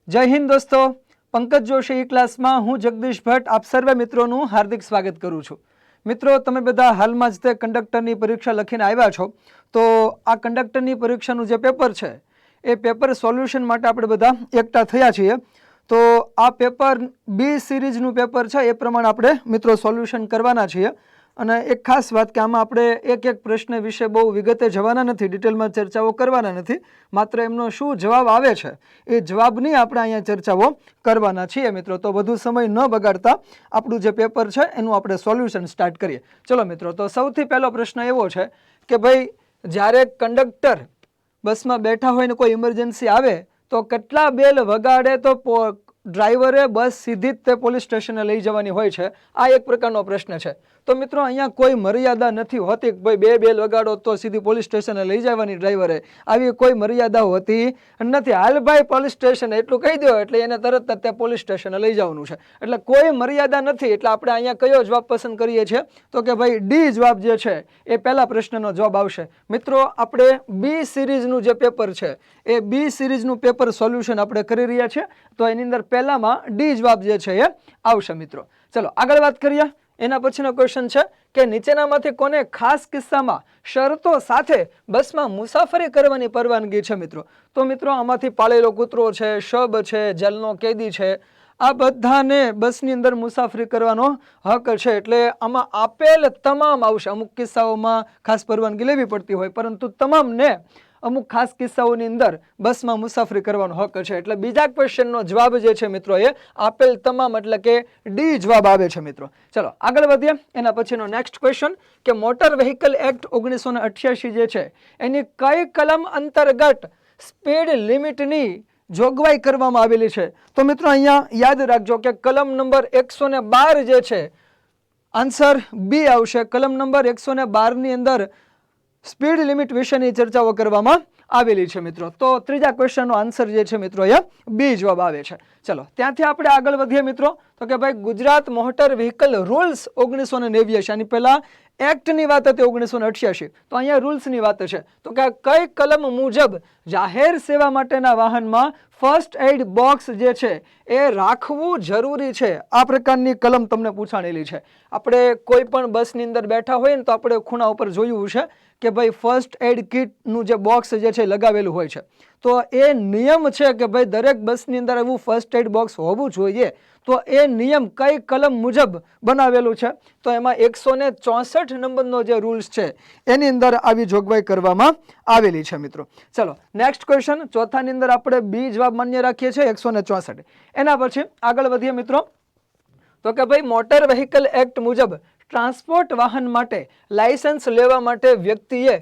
जय हिंद दोस्तों, पंकज जोशी ई क्लास में हूँ जगदीश भट्ट आप सर्वे मित्रों हार्दिक स्वागत करूँ छूँ। मित्रों तमे बधा हाल में ज कंडक्टरनी परीक्षा लखीने आव्या छो, तो आ कंडक्टरनी परीक्षानुं जे पेपर छे ए पेपर सोल्यूशन माटे आपणे बधा एकठा थया छीए। तो आ पेपर बी सीरीजनुं पेपर छे ए प्रमाणे आपणे मित्रों सोल्यूशन करवाना छीए। અને એક ખાસ વાત કે આમાં આપણે એક એક પ્રશ્ન વિશે બહુ વિગતે જવાના નથી, ડિટેલમાં ચર્ચાઓ કરવાના નથી, માત્ર એમનો શું જવાબ આવે છે એ જવાબની આપણે અહીંયા ચર્ચાઓ કરવાના છીએ મિત્રો। તો વધુ સમય ન બગાડતા આપણું જે પેપર છે એનું આપણે સોલ્યુશન સ્ટાર્ટ કરીએ। ચલો મિત્રો, તો સૌથી પહેલો પ્રશ્ન એવો છે કે ભાઈ જ્યારે કંડક્ટર બસમાં બેઠા હોય ને કોઈ ઇમરજન્સી આવે તો કેટલા બેલ વગાડે તો ડ્રાઈવરે બસ સીધી જ તે પોલીસ સ્ટેશને લઈ જવાની હોય છે? આ એક પ્રકારનો પ્રશ્ન છે। તો મિત્રો અહીંયા કોઈ મર્યાદા નથી હોતી કે ભાઈ બે બેલ વગાડો તો સીધી પોલીસ સ્ટેશને લઈ જવાની ડ્રાઈવરે, આવી કોઈ મર્યાદા હોતી નથી। હાલ ભાઈ પોલીસ સ્ટેશન એટલું કહી દો એટલે એને તરત જ તે પોલીસ સ્ટેશને લઈ જવાનું છે, એટલે કોઈ મર્યાદા નથી। એટલે આપણે અહીંયા કયો જવાબ પસંદ કરીએ છીએ તો કે ભાઈ ડી જવાબ જે છે એ પહેલા પ્રશ્નનો જવાબ આવશે। મિત્રો આપણે બી સિરીઝનું જે પેપર છે એ બી સિરીઝનું પેપર સોલ્યુશન આપણે કરી રહ્યા છીએ, તો એની અંદર પહેલામાં ડી જવાબ જે છે એ આવશે મિત્રો। ચલો આગળ વાત કરીએ। એના પછીનો ક્વેશ્ચન છે કે નીચેનામાંથી કોને ખાસ કિસ્સામાં શરતો સાથે બસમાં મુસાફરી કરવાની પરવાનગી છે મિત્રો? તો મિત્રો આમાંથી પાળેલો કૂતરો છે, શબ છે, જેલનો કેદી છે, આ બધાને બસની અંદર મુસાફરી કરવાનો હક છે। એટલે આમાં આપેલ તમામ આવશે। અમુક કિસ્સાઓમાં ખાસ પરવાનગી લેવી પડતી હોય, પરંતુ તમામને અમુક ખાસ કિસ્સાઓની અંદર બસમાં મુસાફરી કરવાનો હક છે। એટલે બીજા ક્વેશ્ચનનો જવાબ જે છે મિત્રો એ આપેલ તમામ એટલે કે ડી જવાબ આવે છે મિત્રો। ચલો આગળ વધીએ। એના પછીનો નેક્સ્ટ ક્વેશ્ચન કે મોટર વ્હીકલ એક્ટ 1988 જે છે એની કઈ કલમ અંતર્ગત સ્પીડ લિમિટની જોગવાઈ કરવામાં આવેલી છે? તો મિત્રો અહીંયા યાદ રાખજો કે કલમ નંબર 112 જે છે, આન્સર બી આવશે। કલમ નંબર 112 ની અંદર સ્પીડ લિમિટ વિશેની ચર્ચાઓ કરવામાં આવેલી છે મિત્રો। તો ત્રીજા ક્વેશ્ચનનો આન્સર જે છે મિત્રો એ બી જવાબ આવે છે। ચલો ત્યાંથી આપણે આગળ વધીએ મિત્રો, તો કે ભાઈ ગુજરાત મોટર વ્હીકલ રૂલ્સ 1989, આની પહેલા એક્ટની વાત હતી 1988, તો અહીંયા રૂલ્સની વાત છે। તો કે કઈ કલમ મુજબ જાહેર સેવા માટેના વાહનમાં ફર્સ્ટ એડ બોક્સ જે છે એ રાખવું જરૂરી છે? આ પ્રકારની કલમ તમને પૂછાણેલી છે। આપણે કોઈ પણ બસની અંદર બેઠા હોય ને તો આપણે ખૂણા ઉપર જોયું છે કે ભાઈ ફર્સ્ટ એડ કિટનું જે બોક્સ જે છે લગાવેલું હોય છે, તો એ નિયમ છે કે ભાઈ દરેક બસની અંદર એવું ફર્સ્ટ એડ બોક્સ હોવું જોઈએ। તો એ નિયમ કઈ કલમ મુજબ બનાવેલું છે? તો એમાં 164 નંબરનો જે રૂલ્સ છે એની અંદર આવી જોગવાઈ કરવામાં આવેલી છે મિત્રો। ચલો નેક્સ્ટ ક્વેશ્ચન, ચોથાની અંદર આપણે બી જવાબ માન્ય રાખીએ છીએ 164। એના પછી આગળ વધીએ મિત્રો, તો કે ભાઈ મોટર વ્હીકલ એક્ટ મુજબ ટ્રાન્સપોર્ટ વાહન માટે લાયસન્સ લેવા માટે વ્યક્તિએ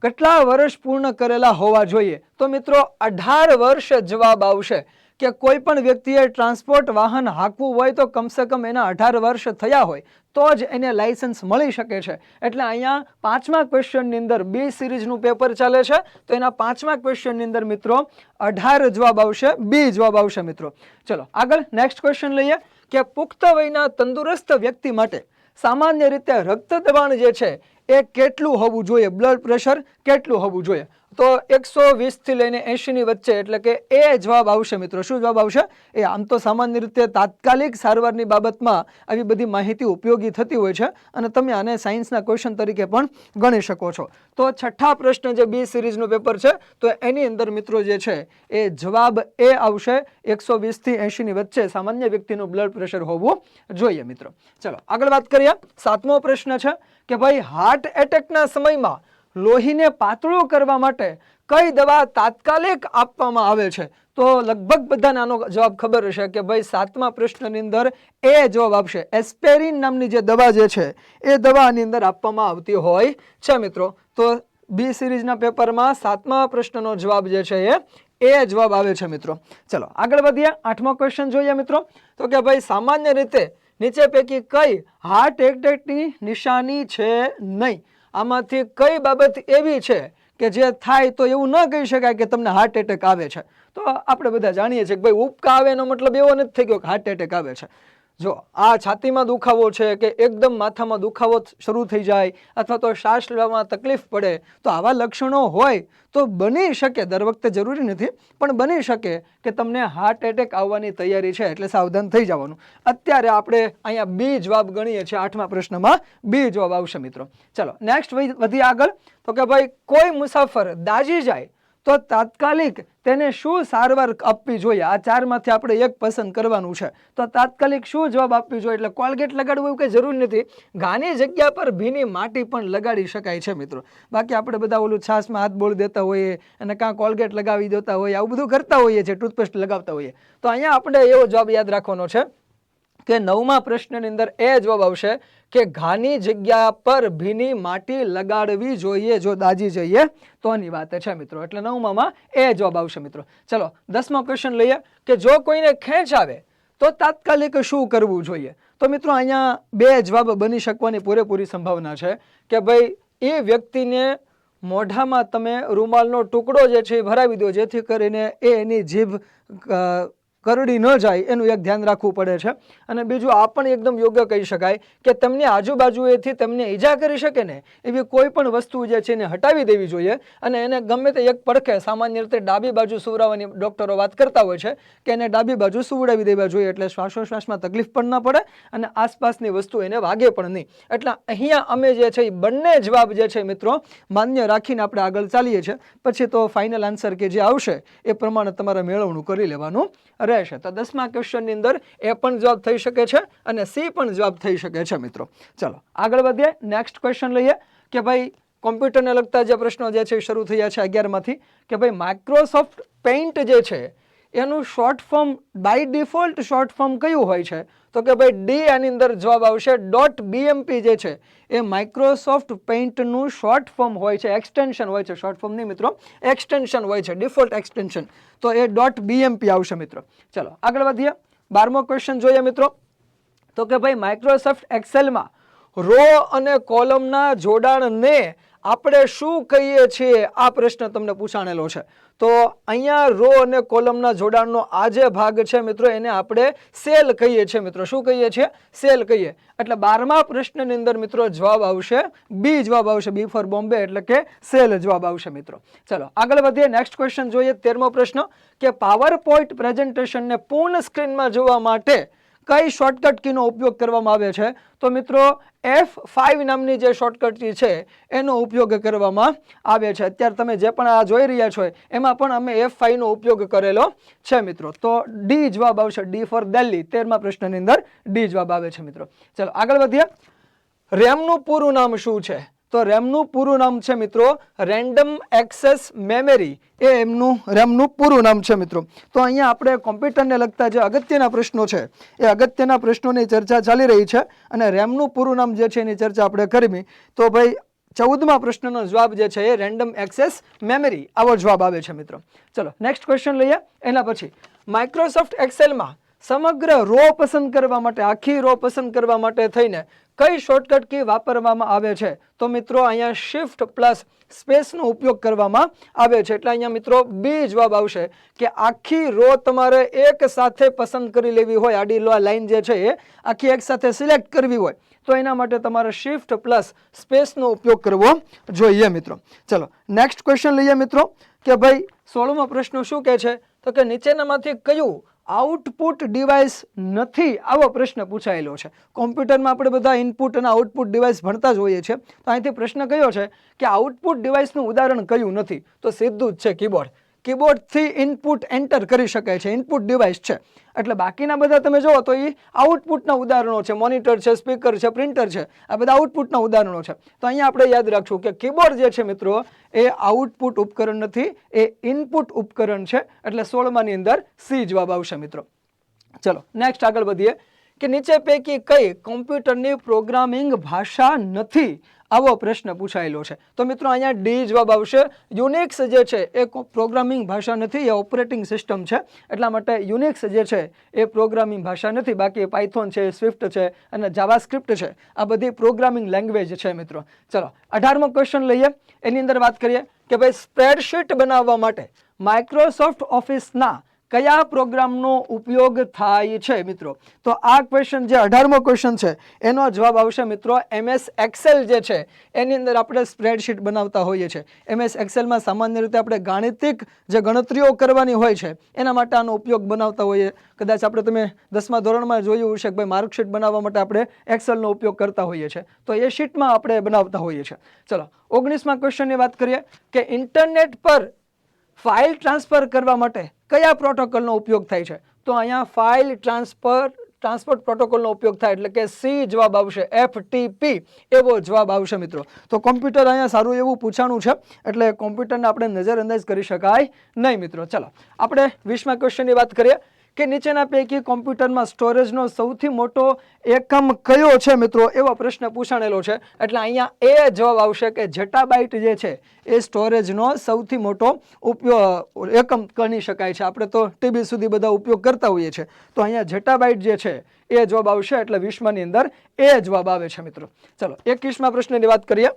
કેટલા વર્ષ પૂર્ણ કરેલા હોવા જોઈએ? તો મિત્રો 18 વર્ષ જવાબ આવશે કે કોઈ પણ વ્યક્તિએ ટ્રાન્સપોર્ટ વાહન હાંકવું હોય તો કમસે કમ એના 18 વર્ષ થયા હોય તો જ એને લાયસન્સ મળી શકે છે। એટલે અહીંયા પાંચમા ક્વેશ્ચનની અંદર બી સિરીઝનું પેપર ચાલે છે, તો એના પાંચમા ક્વેશ્ચનની અંદર મિત્રો 18 જવાબ આવશે, બી જવાબ આવશે મિત્રો। ચલો આગળ નેક્સ્ટ ક્વેશ્ચન લઈએ કે પુખ્ત વયના તંદુરસ્ત વ્યક્તિ માટે સામાન્ય રીતે રક્ત દબાણ જે છે એ કેટલું હોવું જોઈએ? બ્લડ પ્રેશર કેટલું હોવું જોઈએ? તો 120 થી લઈને 80 ની વચ્ચે, એટલે કે એ જવાબ આવશે મિત્રો। શું જવાબ આવશે? એ આમ તો સામાન્ય રીતે તાત્કાલિક સારવારની બાબતમાં આવી બધી માહિતી ઉપયોગી થતી હોય છે અને તમે આને સાયન્સના ક્વેશ્ચન તરીકે પણ ગણી શકો છો। તો છઠ્ઠા પ્રશ્ન જે બી સિરીઝનું પેપર છે તો એની અંદર મિત્રો જે છે એ જવાબ એ આવશે 120 થી 80 ની વચ્ચે સામાન્ય વ્યક્તિનું બ્લડ પ્રેશર હોવું જોઈએ મિત્રો। ચલો આગળ વાત કરીએ। સાતમો પ્રશ્ન છે કે ભાઈ હાર્ટ એટેકના સમયમાં લોહીને પાતળું કરવા માટે કઈ દવા તાત્કાલિક આપવામાં આવે છે? તો લગભગ બધાને આનો જવાબ ખબર હશે કે ભાઈ સાતમા પ્રશ્નની અંદર એ જવાબ આવશે। એસ્પેરિન નામની જે દવા જે છે એ દવા આની અંદર આપવામાં આવતી હોય છે મિત્રો। તો બી સિરીઝના પેપરમાં સાતમા પ્રશ્નનો જવાબ જે છે એ જવાબ આવે છે મિત્રો। ચલો આગળ વધીએ। આઠમો ક્વેશ્ચન જોઈએ મિત્રો, તો કે ભાઈ સામાન્ય રીતે નીચે પૈકી કઈ હાર્ટ એટેકની નિશાની છે નહીં? આમાંથી કઈ બાબત એવી છે કે જે થાય તો એવું ન કહી શકાય કે તમને હાર્ટ એટેક આવે છે? તો આપણે બધા જાણીએ છીએ કે ભાઈ ઉપકા આવે એનો મતલબ એવો નથી થઈ ગયો કે હાર્ટ એટેક આવે છે। જો આ છાતીમાં દુખાવો છે કે એકદમ માથામાં દુખાવો શરૂ થઈ જાય અથવા તો શ્વાસ લેવામાં તકલીફ પડે, તો આવા લક્ષણો હોય તો બની શકે, દર વખતે જરૂરી નથી પણ બની શકે કે તમને હાર્ટ એટેક આવવાની તૈયારી છે, એટલે સાવધાન થઈ જવાનું. અત્યારે આપણે અહીંયા બી જવાબ ગણીએ છીએ, 8મા પ્રશ્નમાં બી જવાબ આવશે મિત્રો. ચલો નેક્સ્ટ વધી આગળ. તો કે ભાઈ કોઈ મુસાફર દાઝી જાય તો તાત્કાલિક તેને શું સારવાર આપવી જોઈએ? આ ચારમાંથી આપણે એક પસંદ કરવાનું છે. તો તાત્કાલિક શું જવાબ આપવી જોઈએ? એટલે કોલગેટ લગાડવું એવું કંઈ જરૂર નથી, ઘાની જગ્યા પર ભીની માટી પણ લગાડી શકાય છે મિત્રો. બાકી આપણે બધા ઓલું છાશમાં હાથ બોળી દેતા હોઈએ અને કાં કોલગેટ લગાવી દેતા હોઈએ, આવું બધું કરતા હોઈએ છીએ, ટૂથપેસ્ટ લગાવતા હોઈએ. તો અહીંયા આપણે એવો જવાબ યાદ રાખવાનો છે કે 9મા પ્રશ્નની અંદર એ જવાબ આવશે કે ઘાની જગ્યા પર ભીની માટી લગાડવી જોઈએ જો દાજી જઈએ તોની વાત છે મિત્રો. એટલે 9માં એ જવાબ આવશે મિત્રો. ચલો 10મો ક્વેશ્ચન લઈએ કે જો કોઈને ખેંચ આવે તો તાત્કાલિક શું કરવું જોઈએ? તો મિત્રો અહીંયા બે જવાબ બની શકવાની પૂરેપૂરી સંભાવના છે કે ભાઈ એ વ્યક્તિને મોઢામાં તમે રૂમાલનો ટુકડો જે છે એ ભરાવી દો, જેથી કરીને એની જીભ કરડી ન જાય એનું એક ધ્યાન રાખવું પડે છે. અને બીજું આ પણ એકદમ યોગ્ય કહી શકાય કે તેમની આજુબાજુએથી તેમને ઈજા કરી શકે ને એવી કોઈ પણ વસ્તુ જે છે એને હટાવી દેવી જોઈએ અને એને ગમે તે એક પડખે, સામાન્ય રીતે ડાબી બાજુ સુવડાવવાની ડૉક્ટરો વાત કરતા હોય છે કે એને ડાબી બાજુ સુવડાવી દેવા જોઈએ, એટલે શ્વાસોશ્વાસમાં તકલીફ પણ ન પડે અને આસપાસની વસ્તુ એને વાગે પણ નહીં. એટલે અહીંયા અમે જે છે એ બંને જવાબ જે છે મિત્રો માન્ય રાખીને આપણે આગળ ચાલીએ છીએ. પછી તો ફાઇનલ આન્સર કે જે આવશે એ પ્રમાણે તમારે મેળવણું કરી લેવાનું રહેશે. તો 10મા ક્વેશ્ચનની અંદર એ પણ જવાબ થઈ શકે છે અને સી પણ જવાબ થઈ શકે છે મિત્રો. ચલો આગળ વધીએ, નેક્સ્ટ ક્વેશ્ચન લઈએ કે ભાઈ કોમ્પ્યુટરને લગતા જે પ્રશ્નો જે છે શરૂ થયા છે 11માંથી કે ભાઈ માઇક્રોસોફ્ટ પેઇન્ટ જે છે એનું short form by default short form કયું હોય છે? તો કે ભાઈ ડી આની અંદર જવાબ આવશે. .bmp જે છે એ માઇક્રોસોફ્ટ પેઇન્ટનું શોર્ટ ફોર્મ હોય છે, એક્સટેન્શન હોય છે, શોર્ટ ફોર્મ નહીં મિત્રો, એક્સટેન્શન હોય છે, ડિફોલ્ટ એક્સટેન્શન. તો એ .bmp આવશે મિત્રો. ચલો આગળ વધીએ, 12મો ક્વેશ્ચન જોઈએ મિત્રો. તો કે ભાઈ માઇક્રોસોફ્ટ એક્સેલમાં રો અને કોલમના જોડાણને આપણે શું કહીએ છીએ? આ પ્રશ્ન તમને પૂછાણેલો છે. તો અહીંયા રો અને કોલમના જોડાણનો આ જે ભાગ છે મિત્રો એને આપણે સેલ કહીએ છીએ મિત્રો. શું કહીએ છીએ? સેલ કહીએ. એટલે 12મા પ્રશ્નની અંદર મિત્રો જવાબ આવશે બી જવાબ આવશે, બી ફોર બોમ્બે, એટલે કે સેલ જવાબ આવશે મિત્રો. ચલો આગળ વધીએ, નેક્સ્ટ ક્વેશ્ચન જોઈએ. 13મો પ્રશ્ન કે પાવર પોઈન્ટ પ્રેઝન્ટેશનને પૂર્ણ સ્ક્રીનમાં જોવા માટે કઈ શોર્ટકટ કીનો ઉપયોગ કરવામાં આવે છે? તો મિત્રો F5 નામની જે શોર્ટકટ કી છે એનો ઉપયોગ કરવામાં આવે છે. અત્યારે તમે જે પણ આ જોઈ રહ્યા છો એમાં પણ અમે F5 નો ઉપયોગ કરેલો છે મિત્રો. તો ડી જવાબ આવશે, ડી ફોર દિલ્હી. 13મા પ્રશ્નની અંદર ડી જવાબ આવે છે મિત્રો. ચલો આગળ વધીએ. રેમનું પૂરું નામ શું છે? તો રેમનું પૂરું નામ છે મિત્રો રેન્ડમ એક્સેસ મેમરી. એ એમનું રેમનું પૂરું નામ છે મિત્રો. તો અહીંયા આપણે કોમ્પ્યુટરને લગતા જે અગત્યના પ્રશ્નો છે એ અગત્યના પ્રશ્નોની ચર્ચા ચાલી રહી છે અને રેમનું પૂરું નામ જે છે એની ચર્ચા આપણે કરવી. તો ભાઈ 14મા પ્રશ્નનો જવાબ જે છે એ રેન્ડમ એક્સેસ મેમરી આવો જવાબ આવે છે મિત્રો. ચલો નેક્સ્ટ ક્વેશ્ચન લઈએ. એના પછી માઇક્રોસોફ્ટ એક્સેલમાં સમગ્ર રો પસંદ કરવા માટે, આખી રો પસંદ કરવા માટે થઈને કઈ શોર્ટકટ કી વાપરવામાં આવે છે? તો મિત્રો અહીંયા શિફ્ટ પ્લસ સ્પેસનો ઉપયોગ કરવામાં આવે છે. એટલે અહીંયા મિત્રો બી જવાબ આવશે કે આખી રો તમારે એક સાથે પસંદ કરી લેવી હોય, આડી લાઈન જે છે એ આખી એક સાથે સિલેક્ટ કરવી હોય તો એના માટે તમારે શિફ્ટ પ્લસ સ્પેસનો ઉપયોગ કરવો જોઈએ મિત્રો. ચલો નેક્સ્ટ ક્વેશ્ચન લઈએ મિત્રો કે ભાઈ 16મો પ્રશ્ન શું કહે છે? તો કે નીચેનામાંથી કયું આઉટપુટ ડિવાઇસ નથી? આવો પ્રશ્ન પૂછાયેલો છે. કોમ્પ્યુટરમાં આપણે બધા ઇનપુટ અને આઉટપુટ ડિવાઇસ ભણતા જ હોઈએ છીએ. તો અહીંથી પ્રશ્ન કયો છે કે આઉટપુટ ડિવાઇસનું ઉદાહરણ કયું નથી? તો સીધું જ છે કીબોર્ડ. કીબોર્ડથી ઇનપુટ એન્ટર કરી શકાય છે, ઇનપુટ ડિવાઇસ છે. એટલે બાકીના બધા તમે જુઓ તો એ આઉટપુટના ઉદાહરણો છે. મોનિટર છે, સ્પીકર છે, પ્રિન્ટર છે, આ બધા આઉટપુટના ઉદાહરણો છે. તો અહીંયા આપણે યાદ રાખશું કે કીબોર્ડ જે છે મિત્રો એ આઉટપુટ ઉપકરણ નથી, એ ઇનપુટ ઉપકરણ છે. એટલે 16માની અંદર સી જવાબ આવશે મિત્રો. ચલો નેક્સ્ટ આગળ વધીએ કે નીચે પૈકી કઈ કોમ્પ્યુટરની પ્રોગ્રામિંગ ભાષા નથી? આવો પ્રશ્ન પૂછાયેલો છે. તો મિત્રો અહીંયા ડી જવાબ આવશે. યુનિક્સ જે છે એ પ્રોગ્રામિંગ ભાષા નથી, એ ઓપરેટિંગ સિસ્ટમ છે. એટલા માટે યુનિક્સ જે છે એ પ્રોગ્રામિંગ ભાષા નથી. બાકી પાયથોન છે, સ્વિફ્ટ છે અને જાવાસ્ક્રિપ્ટ છે, આ બધી પ્રોગ્રામિંગ લેંગ્વેજ છે મિત્રો. ચલો 18મો ક્વેશ્ચન લઈએ. એની અંદર વાત કરીએ કે ભાઈ સ્પ્રેડશીટ બનાવવા માટે માઇક્રોસોફ્ટ ઓફિસના કયા પ્રોગ્રામનો ઉપયોગ થાય છે મિત્રો? તો આ ક્વેશ્ચન જે 18મો ક્વેશ્ચન છે એનો જવાબ આવશે મિત્રો MS એક્સેલ જે છે એની અંદર આપણે સ્પ્રેડશીટ બનાવતા હોઈએ છીએ. MS એક્સેલમાં સામાન્ય રીતે આપણે ગાણિતિક જે ગણતરીઓ કરવાની હોય છે એના માટે આનો ઉપયોગ બનાવતા હોઈએ. કદાચ આપણે તમે 10મા ધોરણમાં જોયું હશે કે ભાઈ માર્કશીટ બનાવવા માટે આપણે એક્સેલનો ઉપયોગ કરતા હોઈએ છીએ, તો એ શીટમાં આપણે બનાવતા હોઈએ છીએ. ચલો 19મા ક્વેશ્ચનની વાત કરીએ કે ઇન્ટરનેટ પર ફાઇલ ટ્રાન્સફર કરવા માટે કયા પ્રોટોકોલનો ઉપયોગ થાય છે? તો અહીંયા ફાઇલ ટ્રાન્સપોર્ટ પ્રોટોકોલનો ઉપયોગ થાય એટલે કે સી જવાબ આવશે, FTP એવો જવાબ આવશે મિત્રો. તો કોમ્પ્યુટર અહીંયા સારું એવું પૂછાણું છે એટલે કોમ્પ્યુટરને આપણે નજરઅંદાજ કરી શકાય નહીં મિત્રો. ચલો આપણે 20મા ક્વેશ્ચનની વાત કરીએ કે નીચેના પૈકી કોમ્પ્યુટરમાં સ્ટોરેજનો સૌથી મોટો એકમ કયો છે મિત્રો? એવો પ્રશ્ન પૂછાણેલો છે એટલે અહીંયા એ જવાબ આવશે કે જેટાબાઇટ જે છે એ સ્ટોરેજનો સૌથી મોટો એકમ ગણી શકાય છે. આપણે તો TB સુધી બધા ઉપયોગ કરતા હોઈએ છીએ, તો અહીંયા જેટાબાઇટ જે છે એ જવાબ આવશે એટલે 20માની અંદર એ જવાબ આવે છે મિત્રો. ચલો 21મા પ્રશ્નની વાત કરીએ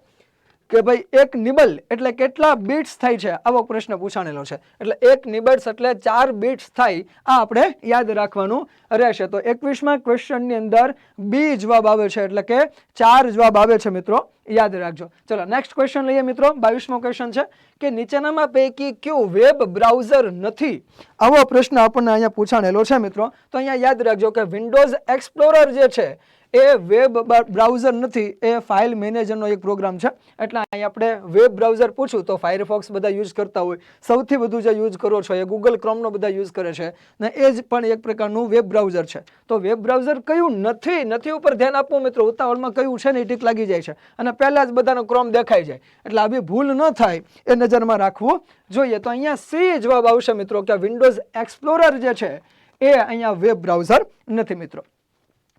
કે ભાઈ એક નિબલ એટલે કેટલા બીટ્સ થાય છે? આવો પ્રશ્ન પૂછાણેલો છે એટલે એક નિબલ્સ એટલે 4 બીટ્સ થાય. આ આપણે યાદ રાખવાનું રહેશે. તો 21મા ક્વેશ્ચનની અંદર બી જવાબ આવે છે એટલે કે 4 જવાબ આવે છે મિત્રો, યાદ રાખજો. ચલો નેક્સ્ટ ક્વેશ્ચન લઈએ મિત્રો. 22મો ક્વેશ્ચન છે કે નીચેનામાં પૈકી કયું વેબ બ્રાઉઝર નથી? આવો પ્રશ્ન આપણને અહીંયા પૂછાણેલો છે મિત્રો. તો અહીંયા યાદ રાખજો કે વિન્ડોઝ એક્સપ્લોરર જે છે એ વેબ બ્રાઉઝર નથી, એ ફાઇલ મેનેજરનો એક પ્રોગ્રામ છે. એટલે અહીં આપણે વેબ બ્રાઉઝર પૂછું તો ફાયરફોક્સ બધા યુઝ કરતા હોય, સૌથી વધુ જે યુઝ કરો છો એ ગૂગલ ક્રોમનો બધા યુઝ કરે છે ને એ જ પણ એક પ્રકારનું વેબ બ્રાઉઝર છે. તો વેબ બ્રાઉઝર કયું નથી ઉપર ધ્યાન આપવું મિત્રો. ઉતાવળમાં કયું છે ને એ ટીક લાગી જાય છે અને પહેલા જ બધાનો ક્રોમ દેખાઈ જાય એટલે આવી ભૂલ ન થાય એ નજરમાં રાખવું જોઈએ. તો અહીંયા સી જવાબ આવશે મિત્રો કે વિન્ડોઝ એક્સપ્લોરર જે છે એ અહીંયા વેબ બ્રાઉઝર નથી મિત્રો.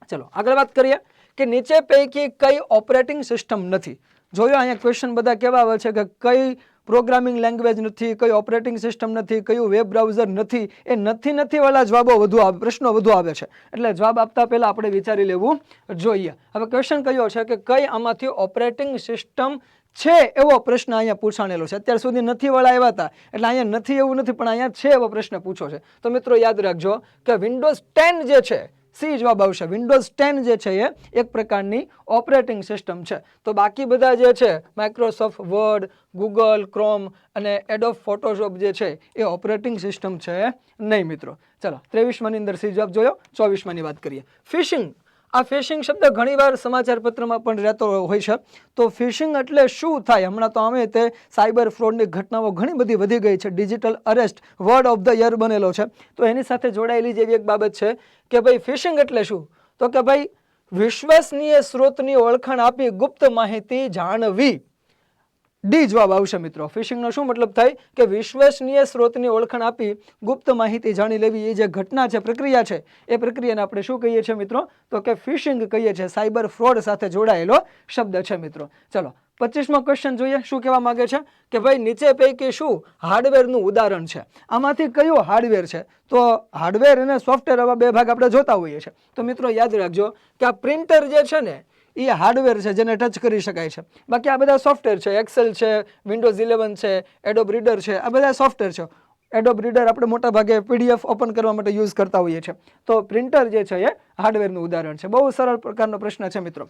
ચલો આગળ વાત કરીએ કે નીચે પૈકી કઈ ઓપરેટિંગ સિસ્ટમ નથી? જોયો અહીંયા ક્વેશ્ચન બધા કેવા આવે છે કે કઈ પ્રોગ્રામિંગ લેંગ્વેજ નથી, કઈ ઓપરેટિંગ સિસ્ટમ નથી, કયું વેબ બ્રાઉઝર નથી. એ નથી વાળા જવાબો વધુ આવે, પ્રશ્નો વધુ આવે છે એટલે જવાબ આપતા પહેલા આપણે વિચારી લેવું જોઈએ. હવે ક્વેશ્ચન કયો છે કે કઈ આમાંથી ઓપરેટિંગ સિસ્ટમ છે એવો પ્રશ્ન અહીંયા પૂછાણેલો છે. અત્યાર સુધી નથી વાળા આવ્યા હતા એટલે અહીંયા નથી એવું નથી, પણ અહીંયા છે એવો પ્રશ્ન પૂછો છે. તો મિત્રો યાદ રાખજો કે વિન્ડોઝ 10 જે છે સી જવાબ આવશે. વિન્ડોઝ 10 જે છે એ એક પ્રકારની ઓપરેટિંગ સિસ્ટમ છે. તો બાકી બધા જે છે માઇક્રોસોફ્ટ વર્ડ, ગૂગલ ક્રોમ અને એડોબ ફોટોશોપ જે છે એ ઓપરેટિંગ સિસ્ટમ છે નહીં મિત્રો. ચલો 23માની અંદર સી જવાબ જોયો. 24માની વાત કરીએ. ફિશિંગ. આ ફિશિંગ શબ્દ ઘણીવાર સમાચાર પત્રમાં પણ રહેતો હોય છે. તો ફિશિંગ એટલે શું થાય? હમણાં તો અમે તે સાયબર ફ્રોડની ઘટનાઓ ઘણી બધી વધી ગઈ છે. Digital arrest word of the year બનેલો છે. તો એની સાથે જોડાયેલી જેવી એક બાબત છે કે ભાઈ ફિશિંગ એટલે શું? તો કે ભાઈ વિશ્વસનીય સ્ત્રોતની ઓળખાણ આપી ગુપ્ત માહિતી જાણવી. ડી જવાબ આવશે મિત્રો. ફિશિંગનો શું મતલબ થાય કે વિશ્વસનીય સ્ત્રોતની ઓળખાણ આપી ગુપ્ત માહિતી જાણી લેવી. એ જે ઘટના છે, પ્રક્રિયા છે, એ પ્રક્રિયાને આપણે શું કહીએ છીએ મિત્રો? તો કે ફિશિંગ કહીએ છીએ. સાયબર ફ્રોડ સાથે જોડાયેલો શબ્દ છે મિત્રો. ચલો 25મો ક્વેશ્ચન જોઈએ. શું કહેવા માંગે છે કે ભાઈ નીચે પૈકી શું હાર્ડવેરનું ઉદાહરણ છે? આમાંથી કયું હાર્ડવેર છે? તો હાર્ડવેર અને સોફ્ટવેર આવા બે ભાગ આપણે જોતા હોઈએ છીએ. તો મિત્રો યાદ રાખજો કે આ પ્રિન્ટર જે છે ને એ હાર્ડવેર છે જેને ટચ કરી શકાય છે. બાકી આ બધા સોફ્ટવેર છે. એક્સેલ છે, વિન્ડોઝ 11 છે, એડોબ રીડર છે, આ બધા સોફ્ટવેર છે. એડોબ રીડર આપણે મોટા ભાગે PDF ઓપન કરવા માટે યુઝ કરતા હોઈએ છીએ. તો પ્રિન્ટર જે છે એ હાર્ડવેરનું ઉદાહરણ છે. બહુ સરળ પ્રકારનો પ્રશ્ન છે મિત્રો.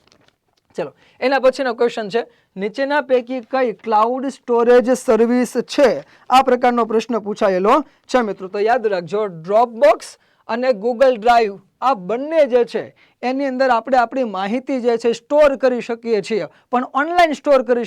ચલો એના પછીનો ક્વેશ્ચન છે નીચેના પૈકી કઈ ક્લાઉડ સ્ટોરેજ સર્વિસ છે? આ પ્રકારનો પ્રશ્ન પૂછાયેલો છે મિત્રો. તો યાદ રાખજો ડ્રોપબોક્સ અને ગૂગલ ડ્રાઈવ આ બંને જે છે એની અંદર આપણે આપણી માહિતી જે છે સ્ટોર કરી શકીએ છીએ, પણ ઓનલાઈન સ્ટોર કરી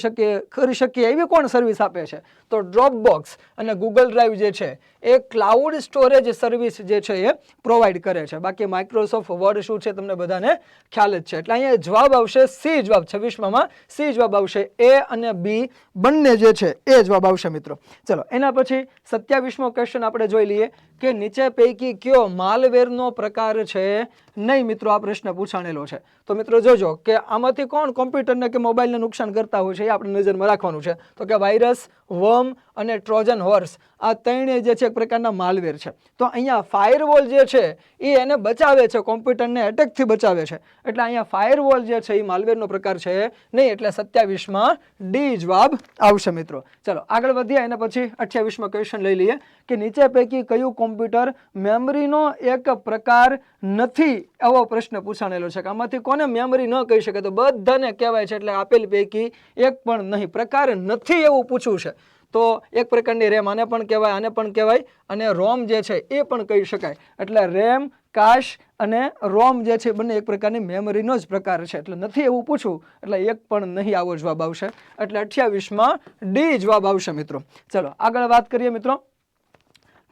શકીએ એવી કોણ સર્વિસ આપે છે? તો ડ્રોપબોક્સ અને ગૂગલ ડ્રાઈવ જે છે એ ક્લાઉડ સ્ટોરેજ સર્વિસ જે છે એ પ્રોવાઈડ કરે છે. બાકી માઇક્રોસોફ્ટ વર્ડ શું છે તમને બધાને ખ્યાલ જ છે. એટલે અહીંયા જવાબ આવશે સી જવાબ. 26માં સી જવાબ આવશે. એ અને બી બંને જે છે એ જવાબ આવશે મિત્રો. ચલો એના પછી 27મો ક્વેશ્ચન આપણે જોઈ લઈએ કે નીચે પૈકી કયો માલવેરનો પ્રકાર છે નહીં મિત્રો? આ પ્રશ્ન પૂછાણેલો છે. તો મિત્રો જોજો કે આમાંથી કોણ કોમ્પ્યુટરને કે મોબાઈલને નુકસાન કરતા હોય છે એ આપણે નજરમાં રાખવાનું છે. તો કે વાયરસ, વર્મ અને ટ્રોજન હોર્સ આ ત્રણેય જે છે એક પ્રકારના માલવેર છે. તો અહીંયા ફાયરવોલ જે છે એ એને બચાવે છે, કોમ્પ્યુટરને એટેકથી બચાવે છે. એટલે અહીંયા ફાયરવોલ જે છે એ માલવેરનો પ્રકાર છે નહીં. એટલે 27માં ડી જવાબ આવશે મિત્રો. ચલો આગળ વધીએ. એના પછી 28માં ક્વેશ્ચન લઈ લઈએ કે નીચે પૈકી કયું કોમ્પ્યુટર મેમરીનો એક પ્રકાર નથી, એવો પ્રશ્ન પૂછાણેલો છે કે આમાંથી કોને મેમરી ન કહી શકે? તો બધાને કહેવાય છે. એટલે આપેલ પૈકી એક પણ નહીં, પ્રકાર નથી એવું પૂછવું છે. તો એક પ્રકારની રેમ આને પણ કહેવાય, આને પણ કહેવાય, અને રોમ જે છે એ પણ કહી શકાય. એટલે રેમ, કાશ અને રોમ જે છે બંને એક પ્રકારની મેમરીનો જ પ્રકાર છે. એટલે નથી એવું પૂછવું, એટલે એક પણ નહીં આવો જવાબ આવશે. એટલે 28માં ડી જવાબ આવશે મિત્રો. ચલો આગળ વાત કરીએ મિત્રો.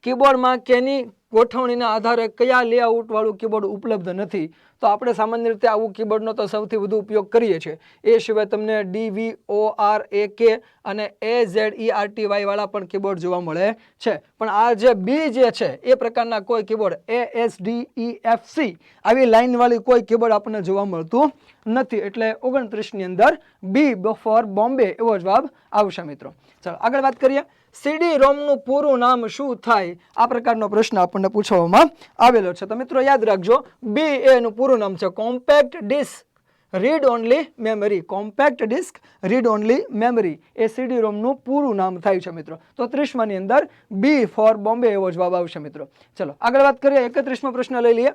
કીબોર્ડમાં કેની ગોઠવણીના આધારે કયા લેઆઉટ વાળું કીબોર્ડ ઉપલબ્ધ નથી? તો આપણે સામાન્ય રીતે આવું કીબોર્ડનો તો સૌથી વધુ ઉપયોગ કરીએ છીએ. એ સિવાય તમને DVORAK અને AZERTY વાળા પણ કીબોર્ડ જોવા મળે છે. પણ આ જે બી જે છે એ પ્રકારના કોઈ કીબોર્ડ ASDEFC આવી લાઈન વાળી કોઈ કીબોર્ડ આપણને જોવા મળતું નથી. એટલે 29ની અંદર બી ફોર બોમ્બે એવો જવાબ આવશે મિત્રો. ચાલો આગળ વાત કરીએ. CD રોમનું પૂરું નામ શું થાય? આ પ્રકારનો પ્રશ્ન આપણને પૂછવામાં આવેલો છે. તો મિત્રો યાદ રાખજો, BA નું પૂરું નામ છે compact disc read only memory. Compact disc read only memory એ CD રોમનું પૂરું નામ થાય છે મિત્રો. તો 30માની અંદર બી ફોર બોમ્બે એવો જવાબ આવશે મિત્રો. ચલો આગળ વાત કરીએ. 31મો પ્રશ્ન લઈ લઈએ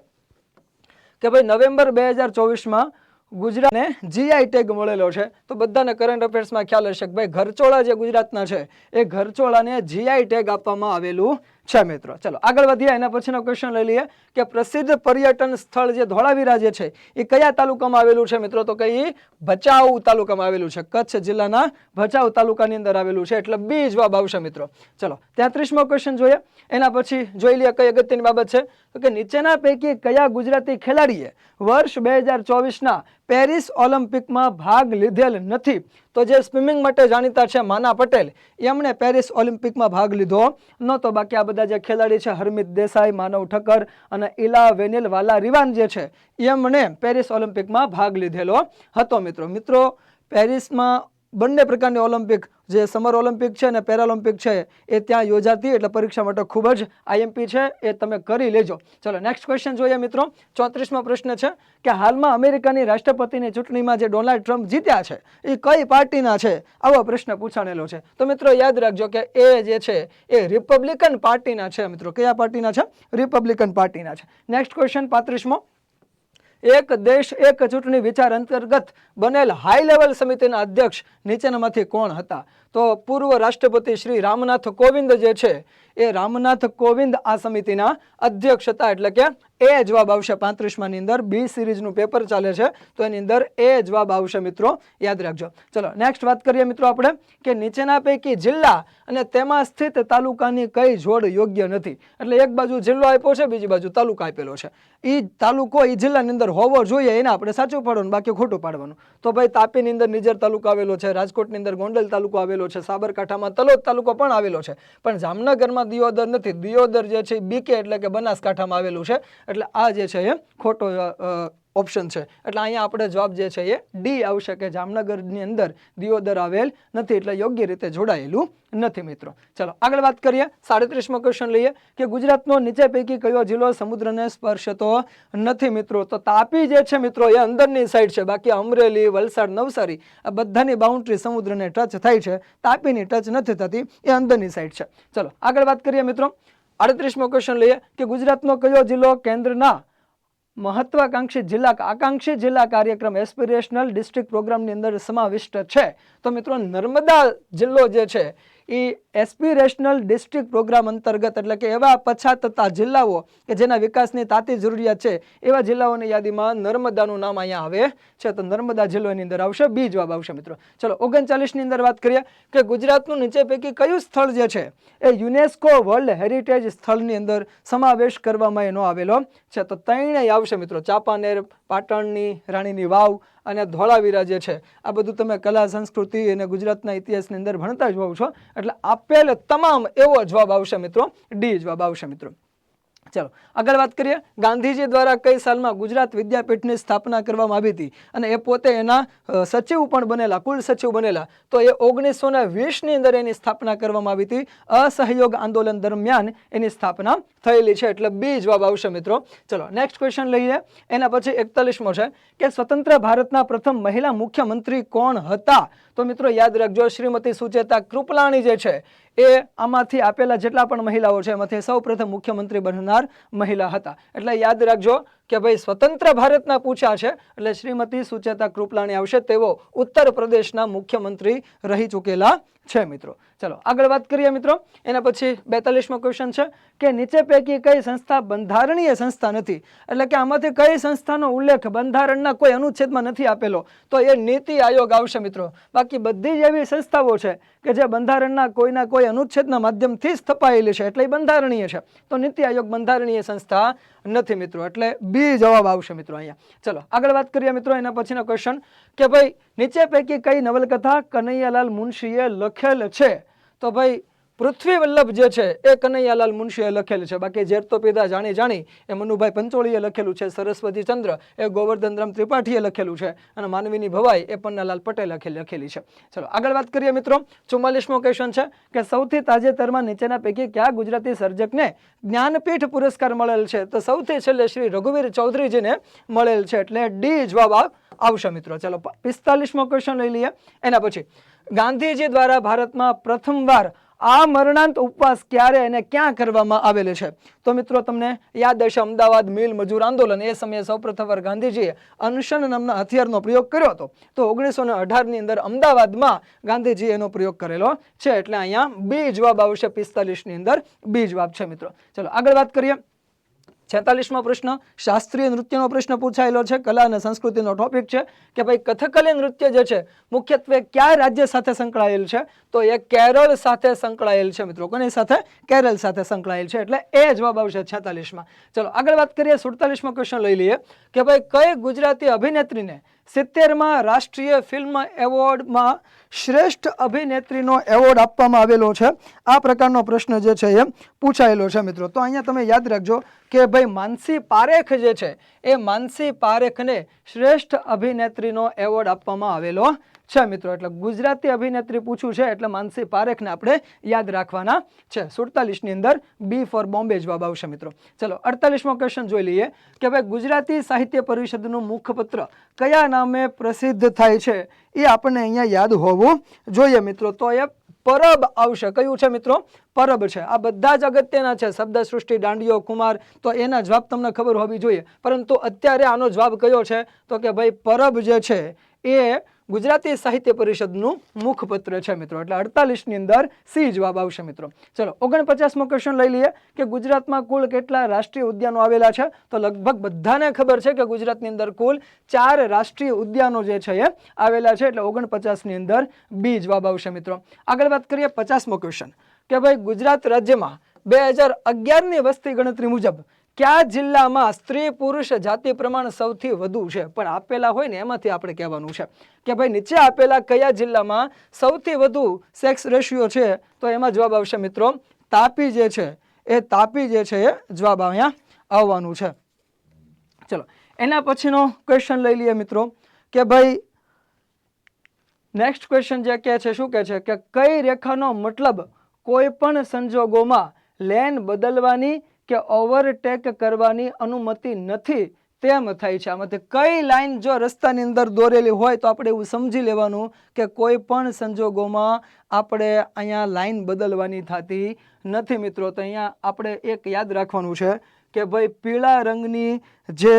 કે ભાઈ નવેમ્બર 2024માં ગુજરાતને GI ટેગ મળેલો છે. તો બધાને કરંટ અફેર્સમાં ખ્યાલ હશે કે ભાઈ ઘરચોળા જે ગુજરાતના છે એ ઘરચોળાને GI ટેગ આપવામાં આવેલું છે મિત્રો. ચલો આગળ વધીએ. એના પછીનો ક્વેશ્ચન લઈ લઈએ કે પ્રસિદ્ધ પર્યટન સ્થળ જે ધોળાવીરા જે છે એ કયા તાલુકામાં આવેલું છે મિત્રો? તો કઈ ભચાઉ તાલુકામાં આવેલું છે. કચ્છ જિલ્લાના ભચાઉ તાલુકાની અંદર આવેલું છે. એટલે બી જવાબ આવશે મિત્રો. ચલો 33મો ક્વેશ્ચન જોઈએ. એના પછી જોઈ લઈએ કઈ અગત્યની બાબત છે. તો કે નીચેના પૈકી કયા ગુજરાતી ખેલાડીએ વર્ષ 2024ના પેરિસ ઓલિમ્પિકમાં ભાગ લીધેલ નથી? તો જે સ્વિમિંગ માટે જાણીતા છે માના પટેલ, એમણે પેરિસ ઓલિમ્પિકમાં ભાગ લીધો નહોતો. બાકી આ બધા જે ખેલાડી છે હરમિત દેસાઈ, માનવ ઠક્કર અને ઇલા વેનિલ વાલા રિવાન જે છે એમણે પેરિસ ઓલિમ્પિકમાં ભાગ લીધેલો હતો મિત્રો. મિત્રો પેરિસમાં બંને પ્રકારની ઓલિમ્પિક, જે સમર ઓલિમ્પિક છે અને પેરાલિમ્પિક છે એ ત્યાં યોજાતી. એટલે પરીક્ષા માટે ખૂબ જ IMP છે, એ તમે કરી લેજો. ચલો નેક્સ્ટ ક્વેશ્ચન જોઈએ મિત્રો. 34મો પ્રશ્ન છે કે હાલમાં અમેરિકાની રાષ્ટ્રપતિની ચૂંટણીમાં જે ડોનાલ્ડ ટ્રમ્પ જીત્યા છે એ કઈ પાર્ટીના છે? આવો પ્રશ્ન પૂછાણેલો છે. તો મિત્રો યાદ રાખજો કે એ જે છે એ રિપબ્લિકન પાર્ટીના છે મિત્રો. કયા પાર્ટીના છે? રિપબ્લિકન પાર્ટીના છે. નેક્સ્ટ ક્વેશ્ચન 35મો. એક દેશ એક ચૂંટણી વિચાર અંતર્ગત બનેલ હાઈ લેવલ સમિતિના અધ્યક્ષ નીચેનામાંથી કોણ હતા? તો પૂર્વ રાષ્ટ્રપતિ શ્રી રામનાથ કોવિંદ જે છે એ રામનાથ કોવિંદ આ સમિતિના અધ્યક્ષ હતા. એટલે કે એ જવાબ આવશે. 35માની અંદર બી સિરીઝનું પેપર ચાલે છે તો એની અંદર એ જવાબ આવશે મિત્રો. યાદ રાખજો. ચલો નેક્સ્ટ વાત કરીએ મિત્રો આપણે કે નીચેના પૈકી જિલ્લા અને તેમાં સ્થિત તાલુકાની કઈ જોડ યોગ્ય નથી? એટલે એક બાજુ જિલ્લો આપ્યો છે, બીજી બાજુ તાલુકા આપેલો છે. એ તાલુકો એ જિલ્લાની અંદર હોવો જોઈએ, એને આપણે સાચું પાડવાનું, બાકી ખોટું પાડવાનું. તો ભાઈ તાપીની અંદર નિઝર તાલુકો આવેલો છે, રાજકોટની અંદર ગોંડલ તાલુકો આવેલો છે, સાબરકાંઠામાં તલોદ તાલુકો પણ આવેલો છે, પણ જામનગરમાં દિયોદર નથી. દિયોદર જે છે બીકે એટલે કે બનાસકાંઠામાં આવેલું છે. એટલે આ જે છે એ ખોટો ઓપ્શન છે. એટલે અહીંયા આપણે જવાબ જે છે એ ડી આવશે કે જામનગરની અંદર દિયોદર આવેલ નથી. એટલે યોગ્ય રીતે જોડાયેલું નથી મિત્રો. ચલો આગળ વાત કરીએ. 37મો ક્વેશ્ચન લઈએ કે ગુજરાતનો નીચે પૈકી કયો જિલ્લો સમુદ્રને સ્પર્શતો નથી મિત્રો? તો તાપી જે છે મિત્રો એ અંદરની સાઈડ છે. બાકી અમરેલી, વલસાડ, નવસારી આ બધાની બાઉન્ડ્રી સમુદ્રને ટચ થાય છે. તાપીની ટચ નથી થતી, એ અંદરની સાઈડ છે. ચલો આગળ વાત કરીએ મિત્રો. 38મો ક્વેશ્ચન લઈએ કે ગુજરાતનો કયો જિલ્લો કેન્દ્રના મહત્વાકાંક્ષી જિલ્લા આકાંક્ષી જિલ્લા કાર્યક્રમ એસ્પિરેશનલ ડિસ્ટ્રિક્ટ પ્રોગ્રામની અંદર સમાવિષ્ટ છે? તો મિત્રો નર્મદા જિલ્લો જે છે એ એસ્પિરેશનલ ડિસ્ટ્રિક્ટ પ્રોગ્રામ અંતર્ગત, એટલે કે એવા પછાતતા જિલ્લાઓ કે જેના વિકાસની તાતી જરૂરિયાત છે એવા જિલ્લાઓની યાદીમાં નર્મદાનું નામ અહીંયા આવે છે. તો નર્મદા જિલ્લો એની અંદર આવશે. બી જવાબ આવશે મિત્રો. ચલો 39ની અંદર વાત કરીએ કે ગુજરાતનું નીચે પૈકી કયું સ્થળ જે છે એ યુનેસ્કો વર્લ્ડ હેરિટેજ સ્થળની અંદર સમાવેશ કરવામાં એનો આવેલો છે? તો ત્રણેય આવશે મિત્રો. ચાંપાનેર, પાટણની રાણીની વાવ અને ધોળાવીરા જે છે આ બધું તમે કલા, સંસ્કૃતિ અને ગુજરાતના ઇતિહાસની અંદર ભણતા જ હોવ છો. એટલે આપેલ તમામ એવો જવાબ આવશે મિત્રો. ડી જવાબ આવશે મિત્રો. ચલો આગળ વાત કરીએ, ગાંધીજી દ્વારા કઈ સાલમાં ગુજરાત વિદ્યાપીઠની સ્થાપના કરવામાં આવી હતી અને એ પોતે એના સચિવ પણ બનેલા, કુલ સચિવ બનેલા. તો એ 1920ની અંદર એની સ્થાપના કરવામાં આવી હતી. અસહયોગ આંદોલન દરમિયાન એની સ્થાપના થયેલી છે, એટલે બી જવાબ આવશે મિત્રો. ચલો નેક્સ્ટ ક્વેશ્ચન લઈએ. એના પછી 41મો છે કે સ્વતંત્ર ભારતના પ્રથમ મહિલા મુખ્યમંત્રી કોણ હતા? તો મિત્રો યાદ રાખજો, શ્રીમતી સુચેતા કૃપલાણી જે છે એ આમાંથી આપેલા જેટલા પણ મહિલાઓ છે એમાંથી સૌ પ્રથમ મુખ્યમંત્રી બનનાર મહિલા હતા. એટલે યાદ રાખજો કે ભાઈ સ્વતંત્ર ભારતના પૂછ્યા છે એટલે શ્રીમતી સુચેતા કૃપલાણી આવશે. તેઓ ઉત્તર પ્રદેશના મુખ્યમંત્રી રહી ચૂકેલા છે મિત્રો. ચલો આગળ વાત કરીએ મિત્રો. એના પછી 42મો ક્વેશ્ચન છે કે નીચે પૈકી કઈ સંસ્થા બંધારણીય સંસ્થા નથી? એટલે કે આમાંથી કઈ સંસ્થાનો ઉલ્લેખ બંધારણના કોઈ અનુચ્છેદમાં નથી આપેલો? તો એ નીતિ આયોગ આવશે મિત્રો. બાકી બધી જ એવી સંસ્થાઓ છે કે જે બંધારણના કોઈના કોઈ અનુચ્છેદના માધ્યમથી સ્થપાયેલી છે એટલે એ બંધારણીય છે. તો નીતિ આયોગ બંધારણીય સંસ્થા નથી મિત્રો, એટલે બી જવાબ આવશે મિત્રો અહીંયા. ચલો આગળ વાત કરીએ મિત્રો. એના પછીનો ક્વેશ્ચન કે ભાઈ નીચે પૈકી કઈ નવલકથા કનૈયાલાલ મુનશીએ લખેલ છે? તો ભાઈ પૃથ્વી વલ્લભ જે છે એ કનૈયાલાલ મુનશીએ લખેલ છે. બાકી ઝેર તો પીધા જાણી જાણી એ મનુભાઈ પંચોળીએ લખેલું છે. સરસ્વતી ચંદ્ર એ ગોવર્ધનરામ ત્રિપાઠીએ લખેલું છે અને માનવીની ભવાઈ એ પન્નાલાલ પટેલે લખેલી છે. ચલો આગળ વાત કરીએ મિત્રો. 44મો ક્વેશ્ચન છે કે સૌથી તાજેતરમાં નીચેના પૈકી કયા ગુજરાતી સર્જકને જ્ઞાનપીઠ પુરસ્કાર મળેલ છે? તો સૌથી છેલ્લે શ્રી રઘુવીર ચૌધરીજીને મળેલ છે, એટલે ડી જવાબ આવશે મિત્રો. ચલો 45મો ક્વેશ્ચન લઈ લઈએ. એના પછી ગાંધીજી દ્વારા ભારતમાં પ્રથમવાર આ મરણાંત ઉપવાસ ક્યારે અને ક્યાં કરવામાં આવેલો છે? તો મિત્રો તમને યાદ હશે અમદાવાદ મિલ મજૂર આંદોલન, એ સમયે સૌપ્રથમવાર ગાંધીજીએ અનશન નામના હથિયારનો પ્રયોગ કર્યો હતો. તો 1918ની અંદર અમદાવાદમાં ગાંધીજીએ એનો પ્રયોગ કરેલો છે, એટલે અહીંયા બી જવાબ આવશે. 45ની અંદર બી જવાબ છે મિત્રો. ચલો આગળ વાત કરીએ. 46મો પ્રશ્ન શાસ્ત્રીય નૃત્યનો પ્રશ્ન પૂછાયેલો છે. કલા અને સંસ્કૃતિનો ટોપિક છે કે ભાઈ કથકલી નૃત્ય જે છે મુખ્યત્વે કયા રાજ્ય સાથે સંકળાયેલ છે? તો એ કેરળ સાથે સંકળાયેલ છે મિત્રો. કોની સાથે? કેરળ સાથે સંકળાયેલ છે, એટલે એ જવાબ આવશે 46માં. ચલો આગળ વાત કરીએ. 47મો ક્વેશ્ચન લઈ લઈએ કે ભાઈ કઈ ગુજરાતી અભિનેત્રીને 70મા રાષ્ટ્રીય ફિલ્મ એવોર્ડમાં શ્રેષ્ઠ અભિનેત્રીનો એવોર્ડ આપવામાં આવેલો છે? આ પ્રકારનો પ્રશ્ન જે છે એ પૂછાયેલો છે મિત્રો. તો અહીંયા તમે યાદ રાખજો કે ભાઈ માનસી પારેખ જે છે એ માનસી પારેખને શ્રેષ્ઠ અભિનેત્રીનો એવોર્ડ આપવામાં આવેલો છે મિત્રો. એટલે ગુજરાતી અભિનેત્રી પૂછ્યું છે એટલે માનસી પારેખને આપણે યાદ રાખવાના છે. 47ની અંદર બી ફોર બોમ્બે જવાબ આવશે મિત્રો. ચલો 48મો ક્વેશ્ચન જોઈ લઈએ કે ભાઈ ગુજરાતી સાહિત્ય પરિષદનું મુખપત્ર કયા નામે પ્રસિદ્ધ થાય છે? એ આપણને અહીંયા યાદ હોવું જોઈએ મિત્રો. તો એ પરબ આવશે. કયું છે મિત્રો? પરબ છે. આ બધા જ અગત્યના છે. શબ્દ સૃષ્ટિ, દાંડિયો, કુમાર, તો એના જવાબ તમને ખબર હોવી જોઈએ. પરંતુ અત્યારે આનો જવાબ કયો છે? તો કે ભાઈ પરબ જે છે એ ગુજરાતી સાહિત્ય પરિષદનું મુખપત્ર છે મિત્રો. એટલે 48ની અંદર સી જવાબ આવશે મિત્રો. ચલો 49મો ક્વેશ્ચન લઈ લઈએ કે ગુજરાતમાં કુલ કેટલા રાષ્ટ્રીય ઉદ્યાનો આવેલા છે? તો લગભગ બધાને ખબર છે કે ગુજરાતની અંદર કુલ 4 રાષ્ટ્રીય ઉદ્યાનો જે છે એ આવેલા છે, એટલે 49ની અંદર બી જવાબ આવશે મિત્રો. આગળ વાત કરીએ 50મો ક્વેશ્ચન કે ભાઈ ગુજરાત રાજ્યમાં 2011ની વસ્તી ગણતરી મુજબ કયા જિલ્લામાં સ્ત્રી પુરુષ જાતિ પ્રમાણ સૌથી વધુ છે? પણ આપેલા હોય ને એમાંથી આપણે કહેવાનું છે કે ભાઈ નીચે આપેલા કયા જિલ્લામાં સૌથી વધુ સેક્સ રેશિયો છે? તો એમાં જવાબ આવશે મિત્રો તાપી જે છે એ તાપી જે છે એ જવાબ અહીંયા આવવાનું છે. ચલો એના પછીનો ક્વેશ્ચન લઈ લઈએ મિત્રો કે ભાઈ નેક્સ્ટ ક્વેશ્ચન જે કહે છે શું કહે છે કે કઈ રેખાનો મતલબ કોઈ પણ સંજોગોમાં લેન બદલવાની કે ઓવરટેક કરવાની અનુમતિ નથી તેમ થાય છે? આમાંથી કઈ લાઈન જો રસ્તાની અંદર દોરેલી હોય તો આપણે એવું સમજી લેવાનું કે કોઈ પણ સંજોગોમાં આપણે અહીંયા લાઈન બદલવાની થતી નથી મિત્રો. તો અહીંયા આપણે એક યાદ રાખવાનું છે કે ભાઈ પીળા રંગની જે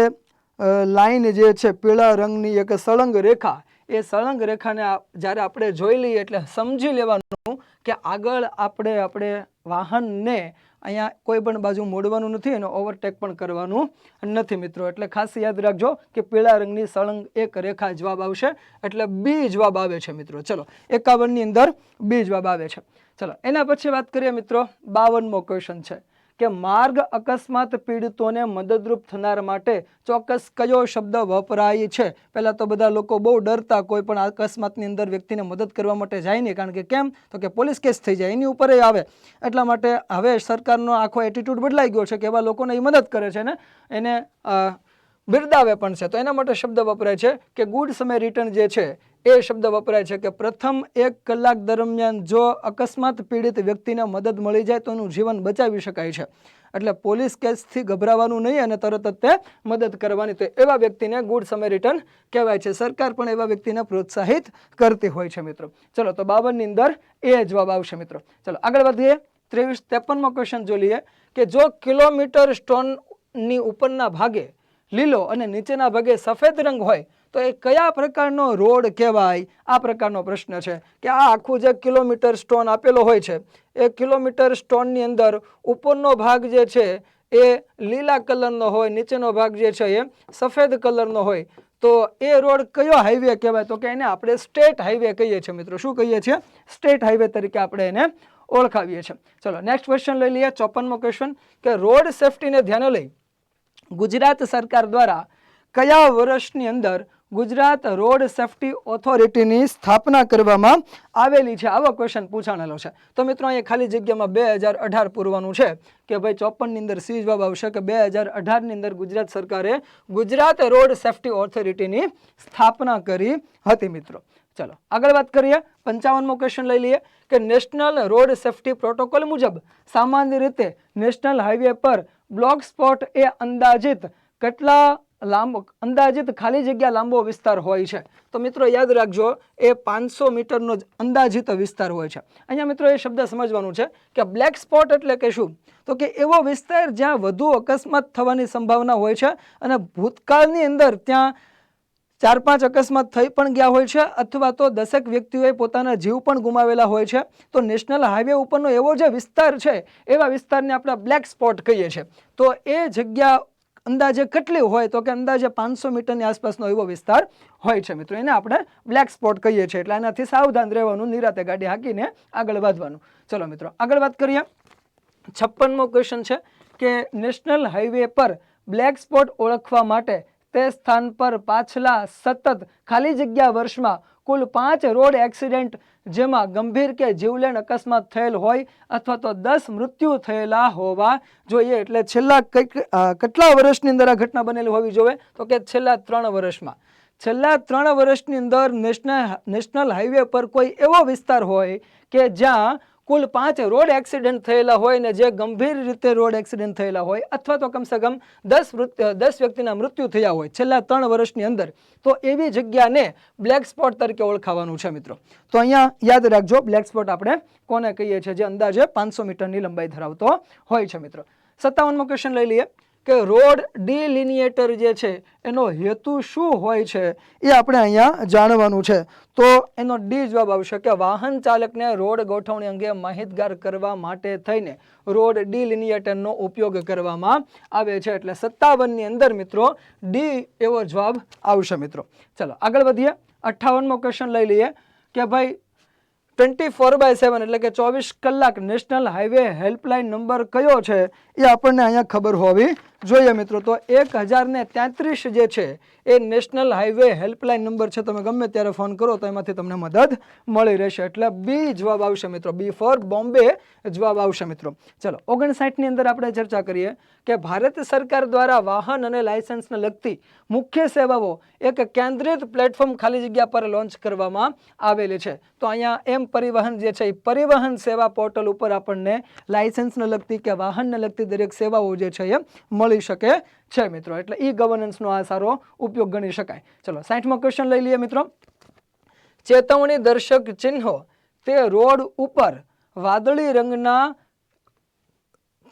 લાઈન જે છે, પીળા રંગની એક સળંગ રેખા, એ સળંગ રેખાને જ્યારે આપણે જોઈ લઈએ એટલે સમજી લેવાનું કે આગળ આપણે વાહનને અહીંયા કોઈ પણ બાજુ મોડવાનું નથી અને ઓવરટેક પણ કરવાનું નથી મિત્રો. એટલે ખાસ યાદ રાખજો કે પીળા રંગની સળંગ એક રેખા જવાબ આવશે, એટલે બી જવાબ આવે છે મિત્રો. ચલો 51ની અંદર બી જવાબ આવે છે. ચલો એના પછી વાત કરીએ મિત્રો 52મો ક્વેશ્ચન છે કે માર્ગ અકસ્માત પીડિતોને મદદરૂપ થનાર માટે ચોક્કસ કયો શબ્દ વપરાય છે? પહેલા તો બધા લોકો બહુ ડરતા, કોઈ પણ અકસ્માતની અંદર વ્યક્તિને મદદ કરવા માટે જાય નહીં, કારણ કે કેમ તો કે પોલીસ કેસ થઈ જાય, એની ઉપર આવે. એટલા માટે હવે સરકારનો આખો એટીટ્યુડ બદલાઈ ગયો છે કે એવા લોકોને એ મદદ કરે છે ને એને બિરદાવે પણ છે. તો એના માટે શબ્દ વપરાય છે કે ગુડ સમરીટન જે છે એ શબ્દ વપરાય છે કે પ્રથમ 1 કલાક દરમિયાન જો અકસ્માત પીડિત વ્યક્તિને મદદ મળી જાય તો એનું જીવન બચાવી શકાય છે. એટલે પોલીસ કેસથી ગભરાવાનું નહીં અને તરત જ તે મદદ કરવાની. તો એવા વ્યક્તિને ગુડ સમરીટન કહેવાય છે. સરકાર પણ એવા વ્યક્તિને પ્રોત્સાહિત કરતી હોય છે મિત્રો. ચલો, તો 52 ની અંદર એ જવાબ આવશે મિત્રો. ચલો આગળ વધીએ. 53મો ક્વેશ્ચન જો લઈએ કે જો કિલોમીટર સ્ટોનની ઉપરના ભાગે લીલો અને નીચેના ભાગે સફેદ રંગ હોય તો એ કયા પ્રકારનો રોડ કહેવાય? આ પ્રકારનો પ્રશ્ન છે કે આ આખું જે કિલોમીટર સ્ટોન આપેલો હોય છે એ કિલોમીટર સ્ટોનની અંદર ઉપરનો ભાગ જે છે એ લીલા કલરનો હોય, નીચેનો ભાગ જે છે એ સફેદ કલરનો હોય, તો એ રોડ કયો હાઈવે કહેવાય? તો કે એને આપણે સ્ટેટ હાઈવે કહીએ છીએ મિત્રો. શું કહીએ છીએ? સ્ટેટ હાઈવે તરીકે આપણે એને ઓળખાવીએ છીએ. ચલો નેક્સ્ટ ક્વેશ્ચન લઈ લઈએ. 54મો ક્વેશ્ચન કે રોડ સેફટીને ધ્યાને લઈ ગુજરાત સરકાર દ્વારા કયા વર્ષની અંદર ગુજરાત રોડ સેફટી ઓથોરિટીની સ્થાપના કરવામાં આવેલી છે? આવો ક્વેશ્ચન પૂછાણેલો છે. તો મિત્રો અહીંયા ખાલી જગ્યામાં 2018 પૂરવાનું છે કે ભાઈ 54 ની અંદર સી જવાબ આવશે કે 2018 ની અંદર ગુજરાત સરકારે ગુજરાત રોડ સેફટી ઓથોરિટીની સ્થાપના કરી હતી મિત્રો. ચલો આગળ વાત કરીએ. 55મો ક્વેશ્ચન લઈ લઈએ કે નેશનલ રોડ સેફટી પ્રોટોકોલ મુજબ સામાન્ય રીતે નેશનલ હાઈવે પર બ્લોક સ્પોટ એ અંદાજિત કેટલા અંદાજિત ખાલી જગ્યા લાંબો વિસ્તાર હોય છે? તો મિત્રો યાદ રાખજો એ 500 મીટરનો જ અંદાજિત વિસ્તાર હોય છે. અહીંયા મિત્રો એ શબ્દ સમજવાનું છે કે બ્લેક સ્પોટ એટલે કે શું? તો કે એવો વિસ્તાર જ્યાં વધુ અકસ્માત થવાની સંભાવના હોય છે અને ભૂતકાળની અંદર ત્યાં 4-5 અકસ્માત થઈ પણ ગયા હોય છે અથવા તો 10 વ્યક્તિઓએ પોતાના જીવ પણ ગુમાવેલા હોય છે. તો નેશનલ હાઈવે ઉપરનો એવો જે વિસ્તાર છે એવા વિસ્તારને આપણે બ્લેક સ્પોટ કહીએ છીએ. તો એ જગ્યા અંદાજે કેટલી હોય? તો કે અંદાજે 500 મીટરની આસપાસનો એવો વિસ્તાર હોય છે મિત્રો. એને આપણે બ્લેક સ્પોટ કહીએ છીએ. એટલે એનાથી સાવધાન રહેવાનું, નિરાતે ગાડી હાંકીને આગળ વધવાનું. ચલો મિત્રો આગળ વાત કરીએ. 56મો ક્વેશ્ચન છે કે નેશનલ હાઈવે પર બ્લેક સ્પોટ ઓળખવા માટે તે સ્થાન પર પાછલા સતત ખાલી જગ્યા વર્ષમાં કુલ 5 રોડ એક્સિડન્ટ જેમાં ગંભીર કે જીવલેણ અકસ્માત થયેલ હોય અથવા તો 10 મૃત્યુ થયેલા હોવા જોઈએ. એટલે છેલ્લા કેટલા વર્ષની અંદર આ ઘટના બનેલી હોવી જોઈએ? તો કે છેલ્લા 3 વર્ષમાં. છેલ્લા 3 વર્ષની અંદર નેશનલ હાઈવે પર કોઈ એવો વિસ્તાર હોય કે જ્યાં કુલ 5 રોડ એક્સિડન્ટ થયેલા હોય ને જે ગંભીર રીતે રોડ એક્સિડન્ટ થયેલા હોય અથવા તો કમસે કમ 10 વ્યક્તિના મૃત્યુ થયા હોય છેલ્લા 3 વર્ષની અંદર, તો એવી જગ્યાને બ્લેક સ્પોટ તરીકે ઓળખાવાનું છે મિત્રો. તો અહીંયા યાદ રાખજો બ્લેક સ્પોટ આપણે કોને કહીએ છીએ? જે અંદાજે 500 મીટરની લંબાઈ ધરાવતો હોય છે મિત્રો. 57મો ક્વેશ્ચન લઈ લઈએ કે રોડ ડિલિનિએટર જે છે એનો હેતુ શું હોય છે એ આપણે અહીંયા જાણવાનું છે. તો એનો ડી જવાબ આવશે કે વાહન ચાલકને રોડ ગોઠવણી અંગે માહિતગાર કરવા માટે થઈને રોડ ડિલિનિએટરનો ઉપયોગ કરવામાં આવે છે. એટલે 57 ની અંદર મિત્રો ડી એવો જવાબ આવશે મિત્રો. ચલો આગળ વધીએ. 58મો ક્વેશ્ચન લઈ લઈએ કે ભાઈ 24/7 એટલે કે 24 કલાક નેશનલ હાઈવે હેલ્પલાઇન નંબર કયો છે એ આપણને અહીંયા ખબર હોવી જોઈએ મિત્રો. તો 1033 જે છે એ નેશનલ હાઈવે હેલ્પલાઇન નંબર છે. તમે ગમે ત્યારે ફોન કરો તો એમાંથી તમને મદદ મળી રહેશે. એટલે બી જવાબ આવશે મિત્રો. બી ફોર બોમ્બે જવાબ આવશે મિત્રો. ચલો 59 ની અંદર આપણે ચર્ચા કરીએ કે ભારત સરકાર દ્વારા વાહન અને લાયસન્સને લગતી મુખ્ય સેવાઓ એક કેન્દ્રિત પ્લેટફોર્મ ખાલી જગ્યા પર લોન્ચ કરવામાં આવેલી છે. તો અહીંયા એમ પરિવહન જે છે એ પરિવહન સેવા પોર્ટલ ઉપર આપણને લાયસન્સને લગતી કે વાહનને લગતી દરેક સેવાઓ જે છે એ મળી શકે છે મિત્રો. એટલે ઈ ગવર્નન્સનો આ સારો ઉપયોગ ગણી શકાય. ચલો 60મો ક્વેશ્ચન લઈ લઈએ મિત્રો. ચેતવણી દર્શક ચિહ્નો તે રોડ ઉપર વાદળી રંગના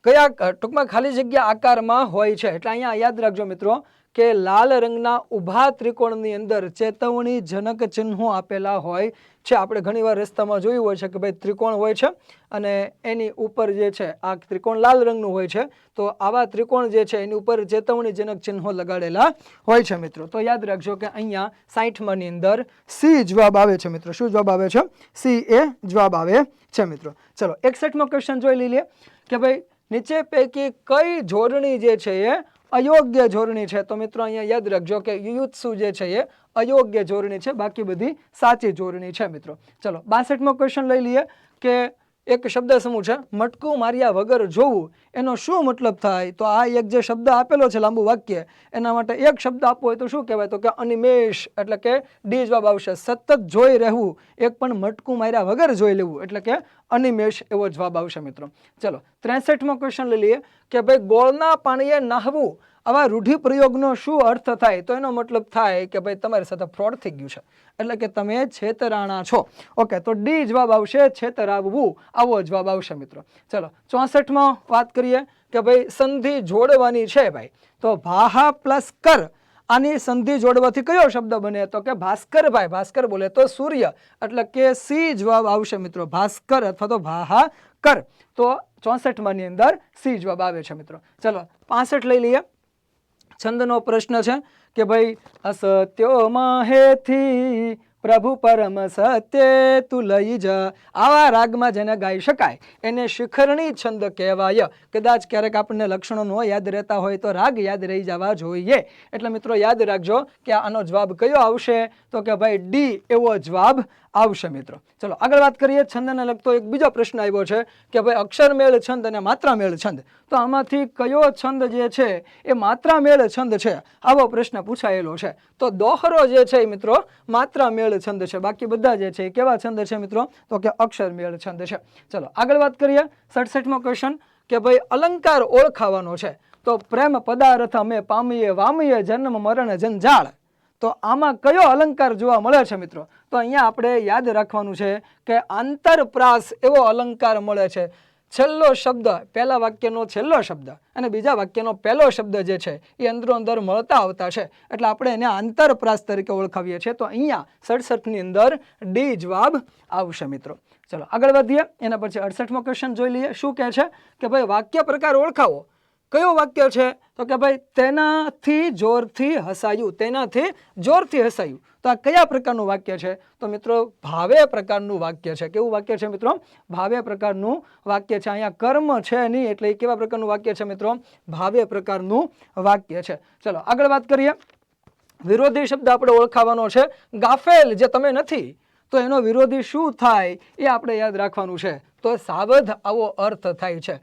કયા ટૂંકમાં ખાલી જગ્યા આકારમાં હોય છે? એટલે અહીંયા યાદ રાખજો મિત્રો કે લાલ રંગના ઊભા ત્રિકોણની અંદર ચેતવણી જનક ચિહ્નો આપેલા હોય છે. આપણે ઘણીવાર રસ્તામાં જોયું હોય છે કે ભાઈ ત્રિકોણ હોય છે અને એની ઉપર જે છે આ ત્રિકોણ લાલ રંગનું હોય છે. તો આવા ત્રિકોણ જે છે એની ઉપર ચેતવણી જનક ચિહ્નો લગાડેલા હોય છે મિત્રો. તો યાદ રાખજો કે અહીંયા 60મા ની અંદર સી જવાબ આવે છે મિત્રો. શું જવાબ આવે છે? સી એ જવાબ આવે છે મિત્રો. ચલો 61મો ક્વેશ્ચન જોઈ લઈએ કે ભાઈ નીચે પૈકી કઈ જોડણી જે છે એ અયોગ્ય જોડણી છે? તો મિત્રો અહીંયા યાદ રાખજો કે યુયુત્સુ જે છે એ અયોગ્ય જોડણી છે, બાકી બધી સાચી જોડણી છે મિત્રો. ચલો 62મો ક્વેશ્ચન લઈ લઈએ કે એક શબ્દ સમૂહ છે મટકું માર્યા વગર જોવું, એનો શું મતલબ થાય? તો આ એક જે શબ્દ આપેલો છે લાંબુ વાક્ય, એના માટે એક શબ્દ આપવો હોય તો શું કહેવાય? તો કે અનિમેષ, એટલે કે ડી જવાબ આવશે. સતત જોઈ રહેવું, એક પણ મટકું માર્યા વગર જોઈ લેવું, એટલે કે અનિમેષ એવો જવાબ આવશે મિત્રો. ચલો 63મો ક્વેશ્ચન લઈ લઈએ કે ભાઈ ગોળના પાણીએ નાહવું, આવા રૂઢિપ્રયોગનો શું અર્થ થાય? તો એનો મતલબ થાય કે ભાઈ તમારી સાથે ફ્રોડ થઈ ગયું છે, એટલે કે તમે છેતરાણા છો. ઓકે, તો ડી જવાબ આવશે છેતરાવવું, આવો જવાબ આવશે મિત્રો. ચલો 64માં વાત કરીએ કે ભાઈ સંધિ જોડવાની છે ભાઈ, તો ભાહા પ્લસ કર, આની સંધિ જોડવાથી કયો શબ્દ બને? તો કે ભાસ્કરભાઈ. ભાસ્કર બોલે તો સૂર્ય, એટલે કે સી જવાબ આવશે મિત્રો, ભાસ્કર અથવા તો ભાહા કર. તો 64માં ની અંદર સી જવાબ આવે છે મિત્રો. ચલો 65 લઈ લઈએ. છંદનો પ્રશ્ન છે કે ભાઈ અસત્યોમાં હેથી પ્રભુ પરમ સત્ય તું લઈ જા, આવા રાગમાં જેને ગાઈ શકાય એને શિખરણી છંદ કહેવાય. કદાચ ક્યારેક આપણને લક્ષણો ન યાદ રહેતા હોય તો રાગ યાદ રહી જવા જોઈએ. એટલે મિત્રો યાદ રાખજો કે આનો જવાબ કયો આવશે? તો કે ભાઈ ડી એવો જવાબ આવશે મિત્રો. ચલો આગળ વાત કરીએ. છંદને લગતો એક બીજો પ્રશ્ન આવ્યો છે કે ભાઈ અક્ષર મેળ છંદ અને માત્રા મેળ છંદ, તો આમાંથી કયો છંદ જે છે એ માત્રા મેળ છંદ છે? આવો પ્રશ્ન પૂછાયેલો છે. તો દોહરો જે છે મિત્રો માત્રા મેળ છંદ છે, બાકી બધા જે છે કેવા છંદ છે મિત્રો? તો કે અક્ષર મેળ છંદ છે. ચલો આગળ વાત કરીએ. 67મો ક્વેશ્ચન કે ભાઈ અલંકાર ઓળખાવાનો છે, તો પ્રેમ પદાર્થ અમે પામીએ વામીએ જન્મ મરણ જંજાળ, તો આમાં કયો અલંકાર જોવા મળે છે મિત્રો? તો અહીંયા આપણે યાદ રાખવાનું છે કે આંતરપ્રાસ એવો અલંકાર મળે છે. છેલ્લો શબ્દ, પહેલા વાક્યનો છેલ્લો શબ્દ અને બીજા વાક્યનો પહેલો શબ્દ જે છે એ અંદરો અંદર મળતા આવતા છે, એટલે આપણે એને આંતરપ્રાસ તરીકે ઓળખાવીએ છીએ. તો અહીંયા 67ની અંદર ડી જવાબ આવશે મિત્રો. ચલો આગળ વધીએ. એના પછી 68મો ક્વેશ્ચન જોઈ લઈએ. શું કહે છે કે ભાઈ વાક્ય પ્રકાર ઓળખાવો. કયો વાક્ય છે? તો કે ભાઈ તેનાથી જોરથી હસાયું, તેનાથી જોરથી હસાયું. તો આ કયા પ્રકારનું વાક્ય છે? તો મિત્રો ભાવે પ્રકારનું વાક્ય છે. કેવું વાક્ય છે મિત્રો? ભાવે પ્રકારનું વાક્ય છે. અહીંયા કર્મ છે નહીં, એટલે એ કેવા પ્રકારનું વાક્ય છે મિત્રો? ભાવે પ્રકારનું વાક્ય છે. ચલો આગળ વાત કરીએ. વિરોધી શબ્દ આપણે ઓળખાવાનો છે. ગાફેલ જે તમે નથી, તો એનો વિરોધી શું થાય એ આપણે યાદ રાખવાનું છે. તો સાવધ આવો અર્થ થાય છે.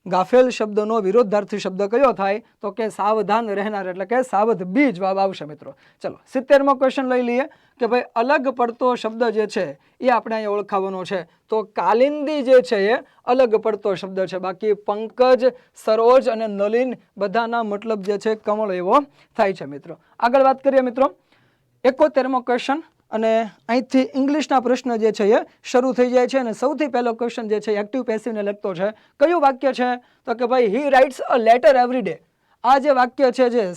ગાફેલ શબ્દનો વિરોધાર્થી શબ્દ કયો થાય? તો કે સાવધાન રહેનાર, એટલે કે સાવધ. બી જવાબ આવશે મિત્રો. ચલો 70મો ક્વેશ્ચન લઈ લઈએ કે ભાઈ અલગ પડતો શબ્દ જે છે એ આપણે અહીંયા ઓળખાવાનો છે. તો કાલિંદી જે છે એ અલગ પડતો શબ્દ છે, બાકી પંકજ, સરોજ અને નલિન બધાના મતલબ જે છે કમળ એવો થાય છે મિત્રો. આગળ વાત કરીએ મિત્રો. 71મો ક્વેશ્ચન, અને અહીંથી ઇંગ્લિશના પ્રશ્ન જે છે એ શરૂ થઈ જાય છે. અને સૌથી પહેલો ક્વેશ્ચન જે છે એક્ટિવ પેસિવને લગતો છે. કયું વાક્ય છે? તો કે ભાઈ he writes a letter every day. આ જે વાક્ય છે જે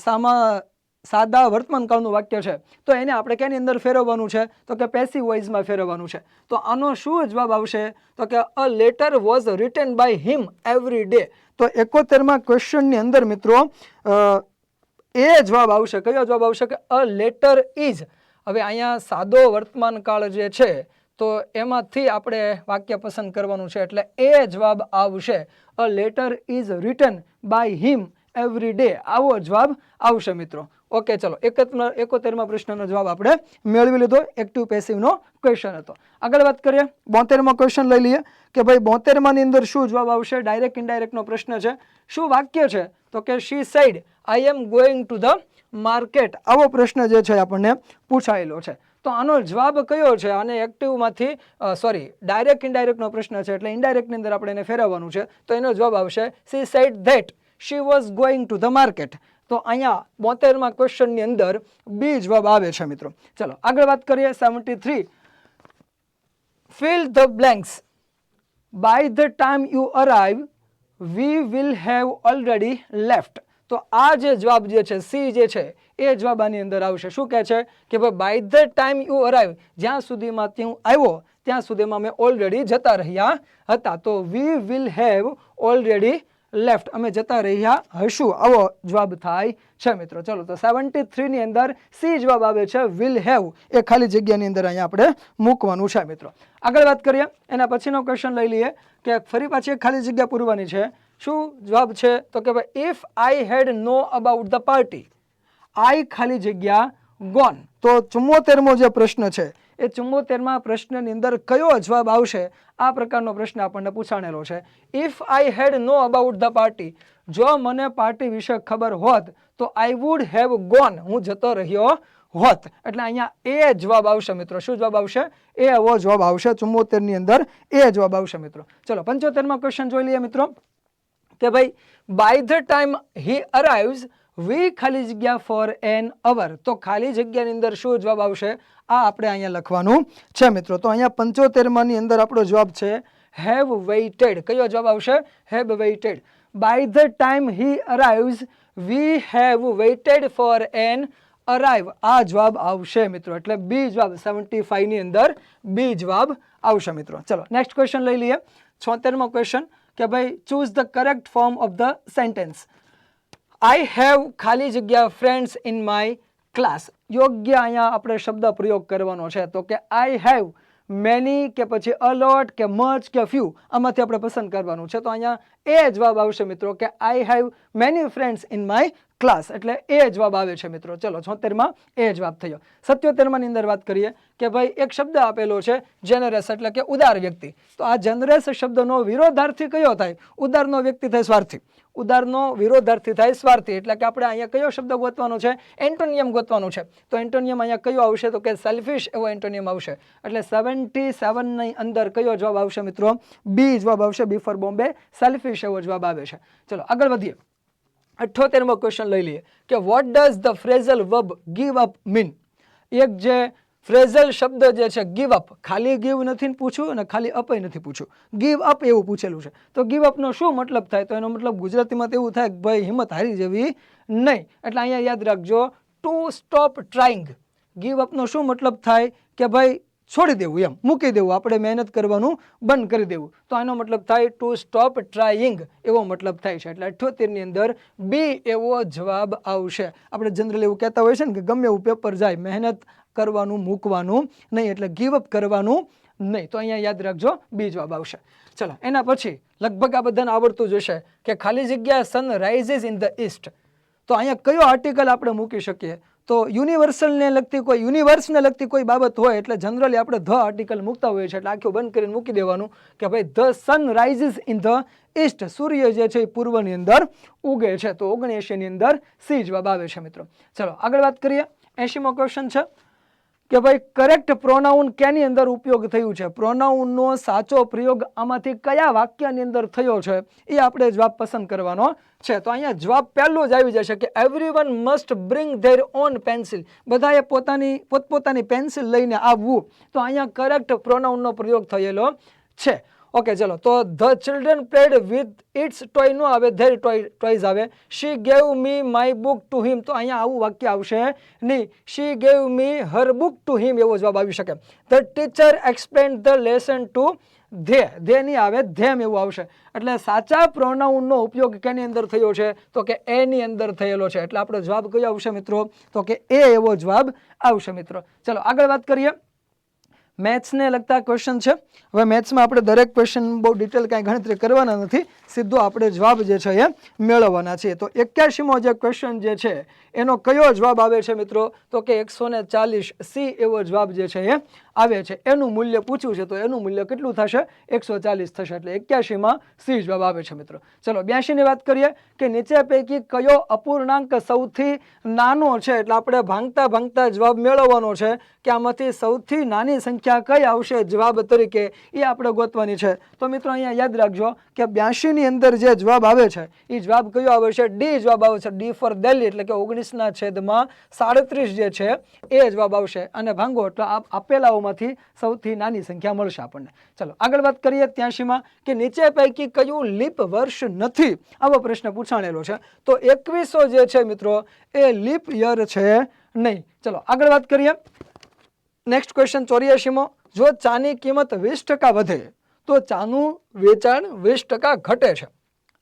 સાદા વર્તમાન કાળનું વાક્ય છે, તો એને આપણે કેની અંદર ફેરવવાનું છે? તો કે પેસિવ વોઇસમાં ફેરવવાનું છે. તો આનો શું જવાબ આવશે? તો કે a letter was written by him every day. તો 71માં ક્વેશ્ચનની અંદર મિત્રો એ જવાબ આવશે. કયો જવાબ આવશે? કે અ લેટર ઇઝ. હવે અહીંયા સાદો વર્તમાન કાળ જે છે તો એમાંથી આપણે વાક્ય પસંદ કરવાનું છે, એટલે એ જવાબ આવશે. A letter is written by him every day, આવો જવાબ આવશે મિત્રો. ઓકે, ચલો 71મા પ્રશ્નનો જવાબ આપણે મેળવી લીધો. એક્ટિવ પેસિવનો ક્વેશ્ચન હતો. આગળ વાત કરીએ. 72મો ક્વેશ્ચન લઈ લઈએ કે ભાઈ 72માં ની અંદર શું જવાબ આવશે? ડાયરેક્ટ ઇનડાયરેક્ટનો પ્રશ્ન છે. શું વાક્ય છે? તો કે she said I am going to the market, આવો પ્રશ્ન જે છે આપણને પૂછાયેલો છે. તો આનો જવાબ કયો છે? આને એક્ટિવમાંથી ડાયરેક્ટ ઇનડાયરેક્ટનો પ્રશ્ન છે, એટલે ઇનડાયરેક્ટની અંદર આપણે એને ફેરવવાનું છે. તો એનો જવાબ આવશે she said that she was going to the market. તો અહીંયા 72માં ક્વેશ્ચનની અંદર બી જવાબ આવે છે મિત્રો. ચલો આગળ વાત કરીએ. 73 fill the blanks. By the time you arrive we will have already left. તો આ જે જવાબ જે છે સી જે છે એ જવાબ આની અંદર આવશે. શું કહે છે કે ભાઈ by the time you arrive, જ્યાં સુધીમાં હું આવ્યો ત્યાં સુધીમાં અમે ઓલરેડી જતા રહ્યા હતા. તો we will have already left, અમે જતા રહ્યા હશું, આવો જવાબ થાય છે મિત્રો. ચલો તો 73ની અંદર સી જવાબ આવે છે. વિલ હેવ એ ખાલી જગ્યાની અંદર અહીંયા આપણે મૂકવાનું છે મિત્રો. આગળ વાત કરીએ. એના પછીનો ક્વેશ્ચન લઈ લઈએ કે ફરી પાછી એક ખાલી જગ્યા પૂરવાની છે શું જવાબ છે તો કે ભાઈ if I had no about the party I ખાલી જગ્યા ગોન. તો 74મો જે પ્રશ્ન છે એ 74મા પ્રશ્નની અંદર કયો જવાબ આવશે, આ પ્રકારનો પ્રશ્ન આપણને પૂછાણેલો છે. If I had no about the party, જો મને પાર્ટી વિશે ખબર હોત તો આઈ વુડ હેવ ગોન, હું જતો રહ્યો હોત. એટલે અહીંયા એ જવાબ આવશે મિત્રો. શું જવાબ આવશે? એ એવો જવાબ આવશે 74ની અંદર, એ જવાબ આવશે મિત્રો. ચલો 75મા ક્વેશ્ચન જોઈ લઈએ મિત્રો કે ભાઈ by the time he arrives we ખાલી જગ્યા ફોર એન અવર. તો ખાલી જગ્યાની અંદર શું જવાબ આવશે, આ આપણે અહીંયા લખવાનું છે મિત્રો. તો અહીંયા 75માની અંદર આપણો જવાબ છે હેવ વેઇટેડ. કયો જવાબ આવશે? Have waited. By the time he arrives we have waited for an arrive. આ જવાબ આવશે મિત્રો. એટલે બી જવાબ 75 ની અંદર બી જવાબ આવશે મિત્રો. ચલો નેક્સ્ટ ક્વેશ્ચન લઈ લઈએ. 76મો ક્વેશ્ચન કે ભાઈ choose the correct form of the sentence. I have ખાલી જગ્યા ફ્રેન્ડ્સ ઇન માય ક્લાસ. યોગ્ય અહીંયા આપણે શબ્દ પ્રયોગ કરવાનો છે. તો કે આઈ હેવ મેની કે પછી અલોટ કે મચ કે ફ્યુ, આમાંથી આપણે પસંદ કરવાનું છે. તો અહીંયા એ જવાબ આવશે મિત્રો કે I have many friends in my class. એટલે એ જવાબ આવે છે મિત્રો. ચલો 76માં એ જવાબ થયો. 77માની અંદર વાત કરીએ કે ભાઈ એક શબ્દ આપેલો છે જેનરસ, એટલે કે ઉદાર વ્યક્તિ. તો આ જેનરસ શબ્દનો વિરોધાર્થી કયો થાય? ઉદારનો વ્યક્તિ થાય સ્વાર્થી. ઉદારનો વિરોધાર્થી થાય સ્વાર્થી. એટલે કે આપણે અહીંયા કયો શબ્દ ગોતવાનો છે? એન્ટોનિયમ ગોતવાનો છે. તો એન્ટોનિયમ અહીંયા કયો આવશે તો કે સેલ્ફિશ એવો એન્ટોનિયમ આવશે. એટલે 77ની અંદર કયો જવાબ આવશે મિત્રો? બી જવાબ આવશે. બી ફોર બોમ્બે, સેલ્ફિશ એવો જવાબ આવે છે. ચલો આગળ વધીએ. 78મો ક્વેશ્ચન લઈ લઈએ કે what does the phrasal verb give up mean. એક જે ફ્રેઝલ શબ્દ જે છે ગીવ અપ, ખાલી ગીવ નથી પૂછ્યું અને ખાલી અપ નથી પૂછ્યું, ગીવ અપ એવું પૂછેલું છે. તો ગીવ અપનો શું મતલબ થાય? તો એનો મતલબ ગુજરાતીમાં તો એવું થાય કે ભાઈ હિંમત હારી જવી નહીં. એટલે અહીંયા યાદ રાખજો ટુ સ્ટોપ ટ્રાઇંગ. ગીવ અપનો શું મતલબ થાય કે ભાઈ છોડી દેવું, એમ મૂકી દેવું, આપણે મહેનત કરવાનું બંધ કરી દેવું. તો આનો મતલબ થાય ટુ સ્ટોપ ટ્રાઇંગ, એવો મતલબ થાય છે. એટલે 78ની અંદર બી એવો જવાબ આવશે. આપણે જનરલી એવું કહેતા હોય છે ને કે ગમે એવું પેપર જાય, મહેનત કરવાનું મૂકવાનું નહીં, એટલે ગીવ અપ કરવાનું નહીં. તો અહીંયા યાદ રાખજો બી જવાબ આવશે. ચલો એના પછી લગભગ આ બધાને આવડતું જ હશે કે ખાલી જગ્યા સન રાઇઝિસ ઇન ધ ઈસ્ટ. તો અહીંયા કયો આર્ટિકલ આપણે મૂકી શકીએ? તો યુનિવર્સલને લગતી કોઈ યુનિવર્સને લગતી કોઈ બાબત હોય એટલે જનરલી આપણે ધ આર્ટિકલ મૂકતા હોઈએ છીએ. એટલે આખું બંધ કરીને મૂકી દેવાનું કે ભાઈ the sun rises in the east. સૂર્ય જે છે એ પૂર્વની અંદર ઉગે છે. તો 79ની અંદર સી જવાબ આવે છે મિત્રો. ચલો આગળ વાત કરીએ. 80મો ક્વેશ્ચન છે કે ભાઈ કરેક્ટ પ્રોનાઉન કેની અંદર ઉપયોગ થયું છે? પ્રોનાઉનનો સાચો પ્રયોગ આમાંથી કયા વાક્યની અંદર થયો છે એ આપણે જવાબ પસંદ કરવાનો છે. તો અહીંયા જવાબ પહેલો જ આવી જશે કે everyone must bring there on pencil. બધાએ પોતપોતાની પેન્સિલ લઈને આવવું. તો અહીંયા કરેક્ટ પ્રોનાઉનનો પ્રયોગ થયેલો છે. ઓકે ચલો. તો the children played with its toy નો આવે, ધેર ટોયઝ આવે. She gave me my book to him. તો અહીંયા આવું વાક્ય આવશે નહીં. She gave me her book to him એવો જવાબ આવી શકે. The teacher explained the lesson to they નહીં આવે, ધેમ એવું આવશે. એટલે સાચા પ્રોનાઉનનો ઉપયોગ કેની અંદર થયો છે તો કે એની અંદર થયેલો છે. એટલે આપણો જવાબ કયો આવશે મિત્રો? તો કે એ એવો જવાબ આવશે મિત્રો. ચલો આગળ વાત કરીએ. મેથ્સને લગતા ક્વેશ્ચન છે. હવે મેથ્સમાં આપણે દરેક ક્વેશ્ચન બહુ ડિટેલ કાંઈ ગણતરી કરવાના નથી, સીધો આપણે જવાબ જે છે એ મેળવવાના છીએ. તો 81મો જે ક્વેશ્ચન જે છે એનો કયો જવાબ આવે છે મિત્રો? તો કે 140 સી એવો જવાબ જે છે એ આવે છે. એનું મૂલ્ય પૂછ્યું છે તો એનું મૂલ્ય કેટલું થશે? 140 થશે. એટલે 81માં સી જવાબ આવે છે મિત્રો. ચલો 82ની વાત કરીએ કે નીચે પૈકી કયો અપૂર્ણાંક સૌથી નાનો છે? એટલે આપણે ભાંગતા જવાબ મેળવવાનો છે કે આમાંથી સૌથી નાની સંખ્યા કઈ આવશે જવાબ તરીકે, એ આપણે ગોતવાની છે. તો મિત્રો અહીંયા યાદ રાખજો કે 82ની અંદર જે જવાબ આવે છે એ જવાબ કયો આવે છે? ડી જવાબ આવે છે. D for Delhi. એટલે કે 19/37 જે છે એ જવાબ આવશે. અને ભાંગો એટલે આપેલાઓમાંથી સૌથી નાની સંખ્યા મળશે આપણને. ચલો આગળ વાત કરીએ. 83માં કે નીચે પૈકી કયું લીપ વર્ષ નથી? આવો પ્રશ્ન પૂછાણેલો છે. તો 2100 જે છે મિત્રો એ લીપ યર છે નહીં. ચલો આગળ વાત કરીએ. નેક્સ્ટ ક્વેશ્ચન 84મો. જો ચાની કિંમત 20% વધે તો ચાનું વેચાણ 20% ઘટે છે.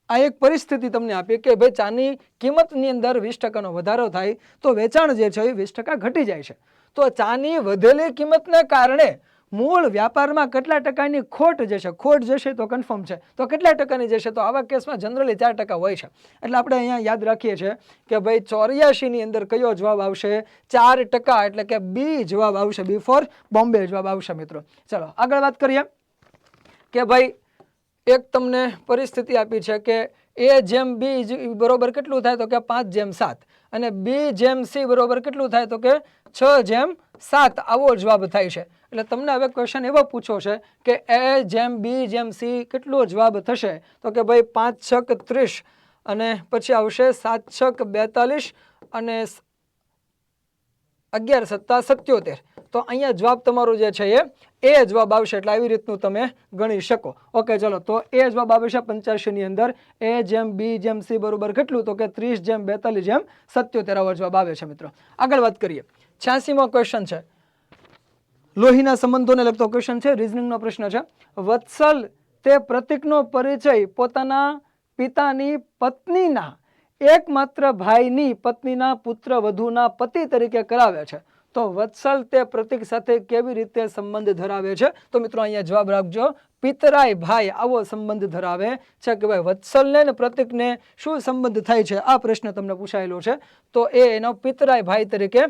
આ એક પરિસ્થિતિ તમને આપી કે ભાઈ ચાની કિંમતની અંદર 20%નો વધારો થાય તો વેચાણ જે છે એ 20% ઘટી જાય છે. તો ચાની વધેલી કિંમતને કારણે મૂળ વ્યાપારમાં કેટલા ટકાની ખોટ જશે, ખોટ જશે તો કન્ફર્મ છે, તો કેટલા ટકાની જશે, તો આવા કેસમાં જનરલી 4% હોય છે. એટલે આપણે અહીંયા યાદ રાખીએ છીએ કે ભાઈ 84 ની અંદર કયો જવાબ આવશે, 4%, એટલે કે બી જવાબ આવશે, બી ફોર બોમ્બે જવાબ આવશે મિત્રો. ચલો આગળ વાત કરીએ કે ભાઈ એક તમને પરિસ્થિતિ આપી છે કે A જેમ B બરોબર કેટલું થાય, તો કે 5:7, અને B જેમ C બરોબર કેટલું થાય, તો કે 6:7 આવો જવાબ થાય છે. એટલે તમને હવે ક્વેશ્ચન એવો પૂછો છે કે A જેમ B જેમ C કેટલો જવાબ થશે, તો કે ભાઈ 5 છક 30 અને પછી આવશે 7 છક 42 અને 11 સત્તા 77. તો અહીંયા જવાબ તમારો જે છે એ જવાબ આવશે. એટલે આવી રીતનું તમે ગણી શકો. ઓકે ચલો, તો એ જવાબ આવે છે 85 ની અંદર. A જેમ B જેમ C બરોબર કેટલું, તો કે 30 જેમ 42 જેમ 77 આવો જવાબ આવે છે મિત્રો. આગળ વાત કરીએ, 86મો ક્વેશ્ચન છે, લોહીના સંબંધોને લગતો ક્વેશ્ચન છે, રીઝનિંગનો પ્રશ્ન છે. વત્સલ તે પ્રતીકનો પરિચય પોતાના પિતાની પત્નીના એકમાત્ર ભાઈની પત્નીના પુત્ર વધુના પતિ તરીકે કરાવે છે. તો વત્સલ તે પ્રતીક સાથે કેવી રીતે સંબંધ ધરાવે છે, તો મિત્રો અહીંયા જવાબ રાખજો, પિતરાય ભાઈ આવો સંબંધ ધરાવે છે. કે ભાઈ વત્સલને ને પ્રતીકને શું સંબંધ થાય છે, આ પ્રશ્ન તમને પૂછાયેલો છે. તો એ એનો પિતરાય ભાઈ તરીકે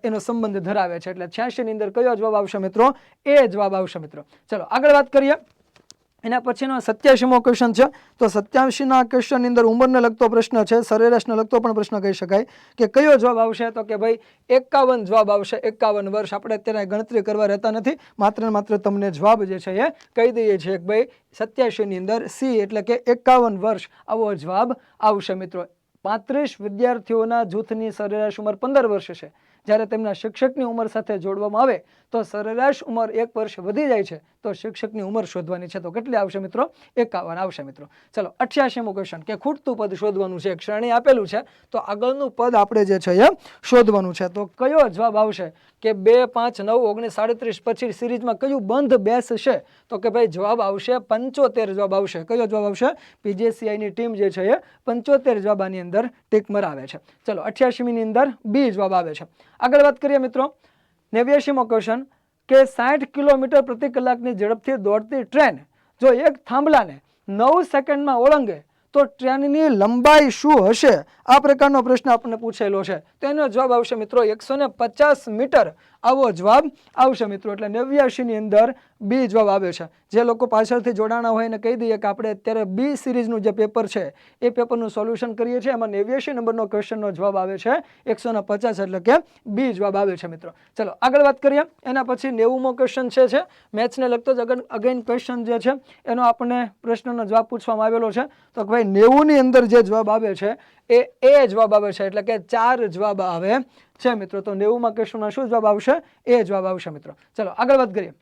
એનો સંબંધ ધરાવે છે. એટલે 86 ની અંદર કયો જવાબ આવશે મિત્રો, એ જવાબ આવશે મિત્રો. ચલો આગળ વાત કરીએ. એના પછીનો 87મો ક્વેશ્ચન છે. તો 87ના ક્વેશ્ચનની અંદર ઉંમરને લગતો પ્રશ્ન છે, સરેરાશને લગતો પણ પ્રશ્ન કહી શકાય કે કયો જવાબ આવશે, તો કે ભાઈ 51 જવાબ આવશે. 51 વર્ષ. આપણે અત્યારે ગણતરી કરવા રહેતા નથી, માત્ર ને માત્ર તમને જવાબ જે છે એ કહી દઈએ છીએ કે ભાઈ 87 ની અંદર સી એટલે કે 51 વર્ષ આવો જવાબ આવશે મિત્રો. 35 વિદ્યાર્થીઓના જૂથની સરેરાશ ઉંમર 15 વર્ષ છે. જ્યારે તેમના શિક્ષકની ઉંમર સાથે જોડવામાં આવે તો સરેરાશ ઉંમર 1 વર્ષ વધી જાય છે. તો શિક્ષકની ઉંમર શોધવાની છે, તો કેટલી આવશે મિત્રો, 51 આવશે મિત્રો. ચલો 88મો ક્વેશ્ચન કે ખૂટતું પદ શોધવાનું છે. એક શ્રેણી આપેલું છે, તો આગળનું પદ આપણે જે છે એ શોધવાનું છે. તો કયો જવાબ આવશે કે 2, 5, 9, 19, 37 પછી સિરીઝમાં કયું બંધ બેસશે, તો કે ભાઈ જવાબ આવશે 75 જવાબ આવશે. કયો જવાબ આવશે, PJCIની ટીમ જે છે એ 75 જવાબ આની અંદર ટીક મરાવે છે. ચલો 88મી ની અંદર બી જવાબ આવે છે. આગળ વાત કરીએ મિત્રો, 89મો ક્વેશ્ચન કે 60 કિલોમીટર પ્રતિ કલાકની ઝડપથી દોડતી ટ્રેન જો એક થાંભલાને 9 સેકન્ડમાં ઓળંગે તો ટ્રેનની લંબાઈ શું હશે, આ પ્રકારનો પ્રશ્ન આપણને પૂછેલો છે. તો એનો જવાબ આવશે મિત્રો 150 મીટર આવો જવાબ આવશે મિત્રો. એટલે 89 ની અંદર બી જવાબ આવે છે. જે લોકો પાછળથી જોડાણા હોય એને કહી દઈએ કે આપણે અત્યારે બી સિરીઝનું જે પેપર છે એ પેપરનું સોલ્યુશન કરીએ છીએ. એમાં 89 નંબરનો ક્વેશ્ચનનો જવાબ આવે છે 150, એટલે કે બી જવાબ આવે છે મિત્રો. ચલો આગળ વાત કરીએ. એના પછી 90મો ક્વેશ્ચન છે મેથ્સને લગતો જ અગેન ક્વેશ્ચન જે છે એનો આપણને પ્રશ્નનો જવાબ પૂછવામાં આવેલો છે. તો ભાઈ 90 ની અંદર જે જવાબ આવે છે એ જવાબ આવે છે, એટલે કે 4 જવાબ આવે છે મિત્રો. તો 90માં ક્વેશ્ચનમાં શું જવાબ આવશે, એ જવાબ આવશે મિત્રો. ચલો આગળ વાત કરીએ.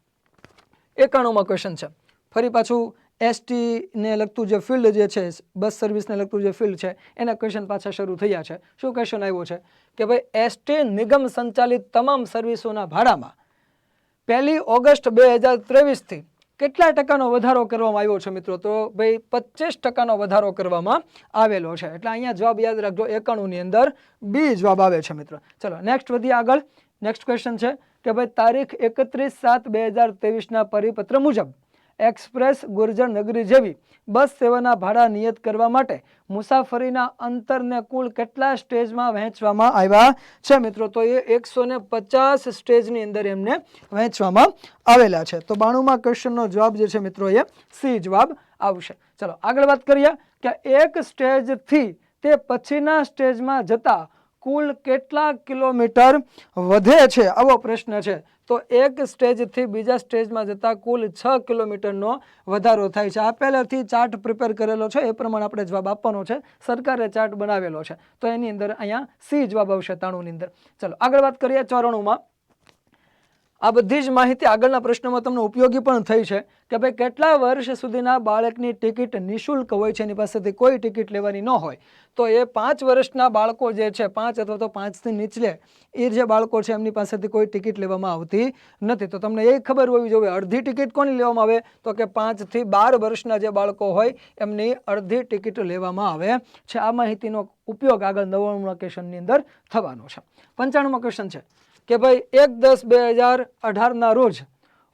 91માં ક્વેશ્ચન છે. ફરી પાછું ST ને લગતું જે ફિલ્ડ જે છે, બસ સર્વિસને લગતું જે ફિલ્ડ છે એના ક્વેશ્ચન પાછા શરૂ થયા છે. શું ક્વેશ્ચન આવ્યો છે કે ભાઈ ST નિગમ સંચાલિત તમામ સર્વિસોના ભાડામાં 1 ઓગસ્ટ 2023 થી કેટલા ટકાનો વધારો કરવામાં આવ્યો છે મિત્રો, તો ભાઈ 25% વધારો કરવામાં આવેલો છે. એટલે અહીંયા જવાબ યાદ રાખજો, 91 ની અંદર બી જવાબ આવે છે મિત્રો. ચલો નેક્સ્ટ વધીએ આગળ. નેક્સ્ટ ક્વેશ્ચન છે કે ભાઈ તારીખ 31/7/2023 પરિપત્ર મુજબ એક્સપ્રેસ ગુર્જર નગરી જેવી બસ સેવાના ભાડા નિયત કરવા માટે મુસાફરીના અંતરને કુલ કેટલા સ્ટેજમાં વહેંચવામાં આવ્યા છે મિત્રો, તો એ 150 સ્ટેજની અંદર એમને વહેંચવામાં આવેલા છે. તો 92માં ક્વેશ્ચનનો જવાબ જે છે મિત્રો એ સી જવાબ આવશે. ચલો આગળ વાત કરીએ કે એક સ્ટેજથી તે પછીના સ્ટેજમાં જતા કુલ કેટલા કિલોમીટર વધે છે, આવો પ્રશ્ન છે. તો એક સ્ટેજથી બીજા સ્ટેજમાં જતા કુલ 6 કિલોમીટરનો વધારો થાય છે. આ પહેલાથી ચાર્ટ પ્રિપેર કરેલો છે, એ પ્રમાણે આપણે જવાબ આપવાનો છે. સરકારે ચાર્ટ બનાવેલો છે, તો એની અંદર અહીંયા સી જવાબ આવશે 93 ની અંદર. ચલો આગળ વાત કરીએ 94માં. આ બધી જ માહિતી આગળના પ્રશ્નોમાં તમને ઉપયોગી પણ થઈ છે કે ભાઈ કેટલા વર્ષ સુધીના બાળકની ટિકિટ નિઃશુલ્ક હોય છે, એની પાસેથી કોઈ ટિકિટ લેવાની ન હોય. તો એ 5 વર્ષના બાળકો જે છે, 5 અથવા તો 5થી નીચલે એ જે બાળકો છે એમની પાસેથી કોઈ ટિકિટ લેવામાં આવતી નથી. તો તમને એ ખબર હોવી જોઈએ અડધી ટિકિટ કોની લેવામાં આવે, તો કે 5 થી 12 વર્ષના જે બાળકો હોય એમની અડધી ટિકિટ લેવામાં આવે છે. આ માહિતીનો ઉપયોગ આગળ 99મા ક્વેશ્ચનની અંદર થવાનો છે. 95મો ક્વેશ્ચન છે કે ભાઈ 1/10/2018 ના રોજ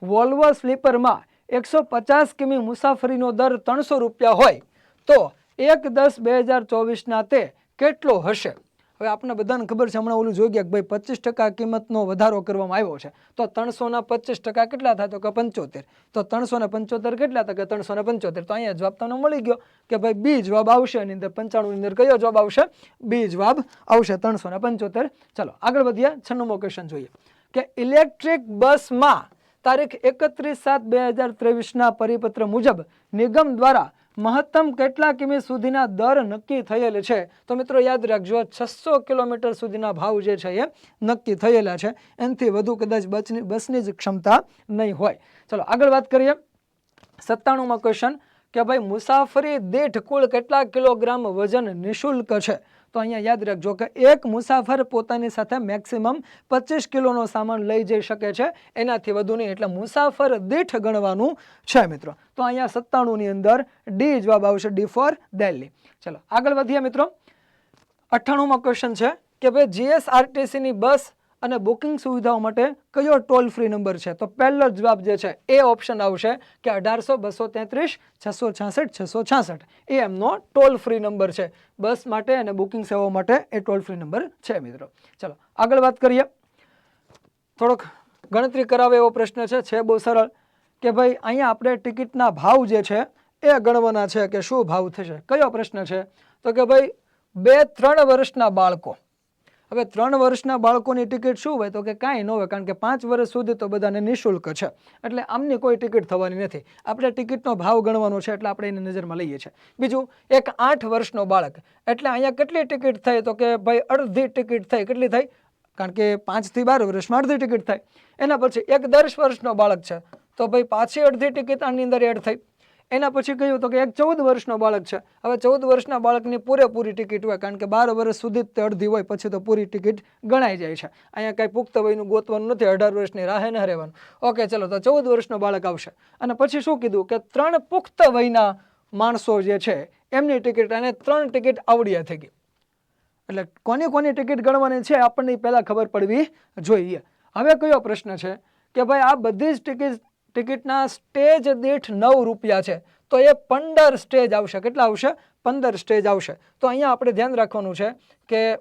વોલ્વો સ્લીપરમાં 150 કિમી મુસાફરીનો દર 300 રૂપિયા હોય તો 1/10/2024 તે કેટલો હશે? હવે આપણે બધાને ખબર છે, હમણાં ઓલું જોઈ ગયા કે ભાઈ 25% કિંમતનો વધારો કરવામાં આવ્યો છે, તો 300% કેટલા થાય તો કે 75. તો 375 કેટલા તો કે 375. તો અહીંયા જવાબ તમને મળી ગયો કે ભાઈ બી જવાબ આવશે. એની અંદર 95 ની અંદર કયો જવાબ આવશે? બી જવાબ આવશે 375. ચલો આગળ વધીએ. 96મો ક્વેશ્ચન જોઈએ કે ઇલેક્ટ્રિક બસમાં તારીખ 31/7/2023 પરિપત્ર મુજબ નિગમ દ્વારા મહત્તમ કેટલા કિમી સુધીના દર નક્કી થયેલ છે? તો મિત્રો યાદ રાખજો, 600 કિલોમીટર સુધીના ભાવ જે છે એ નક્કી થયેલા છે. એનાથી વધુ કદાચ બસની જ ક્ષમતા નહીં હોય. ચલો આગળ વાત કરીએ. 97મો ક્વેશ્ચન કે ભાઈ મુસાફરી દીઠ કુલ કેટલા કિલોગ્રામ વજન નિઃશુલ્ક છે? તો અહીંયા યાદ રાખજો કે એક મુસાફર પોતાની સાથે મેક્સિમમ 25 કિલોનો સામાન લઈ જઈ શકે છે, એનાથી વધુ નહીં. એટલે મુસાફર દીઠ ગણવાનું છે મિત્રો. તો અહીંયા 97 ની અંદર ડી જવાબ આવશે, ડી ફોર દિલ્હી. ચલો આગળ વધીએ મિત્રો. 98મો ક્વેશ્ચન છે કે ભાઈ જીએસઆરટીસી ની બસ અને બુકિંગ સુવિધાઓ માટે કયો ટોલ ફ્રી નંબર છે? તો પહેલો જવાબ જે છે એ ઓપ્શન આવશે કે 1800-233-666-666 એ એમનો ટોલ ફ્રી નંબર છે. બસ માટે અને બુકિંગ સેવાઓ માટે એ ટોલ ફ્રી નંબર છે મિત્રો. ચલો આગળ વાત કરીએ. થોડોક ગણતરી કરાવે એવો પ્રશ્ન છે બહુ સરળ કે ભાઈ અહીંયા આપણે ટિકિટના ભાવ જે છે એ ગણવાના છે કે શું ભાવ થશે. કયો પ્રશ્ન છે? તો કે ભાઈ 2-3 વર્ષના બાળકો. હવે 3 વર્ષના બાળકોની ટિકિટ શું હોય? તો કે કાંઈ ન હોય, કારણ કે 5 વર્ષ સુધી તો બધાને નિઃશુલ્ક છે. એટલે આમની કોઈ ટિકિટ થવાની નથી. આપણે ટિકિટનો ભાવ ગણવાનો છે એટલે આપણે એને નજરમાં લઈએ છીએ. બીજું, એક 8 વર્ષનો બાળક, એટલે અહીંયા કેટલી ટિકિટ થઈ? તો કે ભાઈ અડધી ટિકિટ થઈ. કેટલી થઈ? કારણ કે 5 થી 12 વર્ષમાં અડધી ટિકિટ થાય. એના પછી એક 10 વર્ષનો બાળક છે તો ભાઈ પાછી અડધી ટિકિટ આની અંદર એડ થઈ. એના પછી કહ્યું તો કે એક 14 વર્ષનો બાળક છે. હવે 14 વર્ષના બાળકની પૂરેપૂરી ટિકિટ હોય, કારણ કે 12 વર્ષ સુધી તે અડધી હોય, પછી તો પૂરી ટિકિટ ગણાઈ જાય છે. અહીંયા કાંઈ પુખ્ત વયનું ગોતવાનું નથી, 18 વર્ષની રાહે ન રહેવાનું. ઓકે ચલો, તો 14 વર્ષનો બાળક આવશે. અને પછી શું કીધું કે 3 પુખ્ત વયના માણસો જે છે એમની ટિકિટ, અને 3 ટિકિટ આવડિયા થઈ ગઈ. એટલે કોની કોની ટિકિટ ગણવાની છે આપણને પહેલા ખબર પડવી જોઈએ. હવે કયો પ્રશ્ન છે કે ભાઈ આ બધી જ ટિકિટના સ્ટેજ દીઠ 9 રૂપિયા છે, તો એ 15 સ્ટેજ આવશે. કેટલા આવશે? 15 સ્ટેજ આવશે. તો અહીંયા આપણે ધ્યાન રાખવાનું છે કે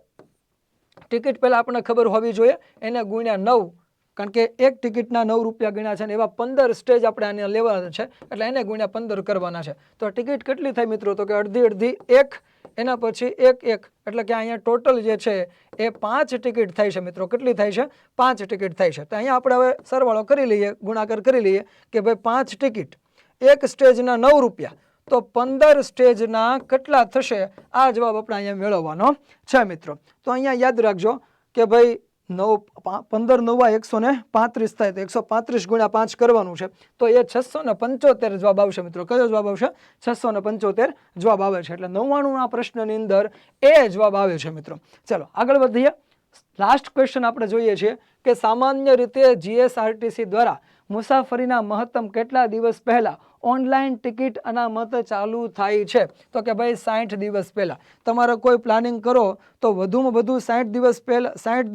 ટિકિટ પહેલા આપણને ખબર હોવી જોઈએ, એને ગુણ્યા 9, કારણ કે એક ટિકિટના 9 રૂપિયા ગણ્યા છે ને એવા 15 સ્ટેજ આપણે આને લેવાના છે, એટલે એને ગુણ્યા 15 કરવાના છે. તો ટિકિટ કેટલી થાય મિત્રો? તો કે અડધી 1, એના પછી 1, એટલે કે અહીંયા ટોટલ જે છે એ 5 ટિકિટ થાય છે મિત્રો. કેટલી થાય છે? 5 ટિકિટ થાય છે. તો અહીંયા આપણે હવે સરવાળો કરી લઈએ, ગુણાકાર કરી લઈએ કે ભાઈ 5 ટિકિટ, એક સ્ટેજના 9 રૂપિયા, તો 15 સ્ટેજના કેટલા થશે? આ જવાબ આપણે અહીંયા મેળવવાનો છે મિત્રો. તો અહીંયા યાદ રાખજો કે ભાઈ 15 9 135 થાય, તો 135 ગુણ્યા 5 કરવાનું છે, તો એ 675 જવાબ આવશે મિત્રો. કયો જવાબ આવશે? 675 જવાબ આવે છે. એટલે 99ના પ્રશ્નની અંદર એ જવાબ આવે છે મિત્રો. ચલો આગળ વધીએ. લાસ્ટ ક્વેશ્ચન આપણે જોઈએ છીએ કે સામાન્ય રીતે જીએસઆરટીસી દ્વારા મુસાફરીના મહત્તમ કેટલા દિવસ પહેલા ઓનલાઈન ટિકિટ અનામત ચાલુ થાય છે? તો કે ભાઈ 60 દિવસ પહેલા. તમારે કોઈ પ્લાનિંગ કરો તો વધુમાં વધુ 60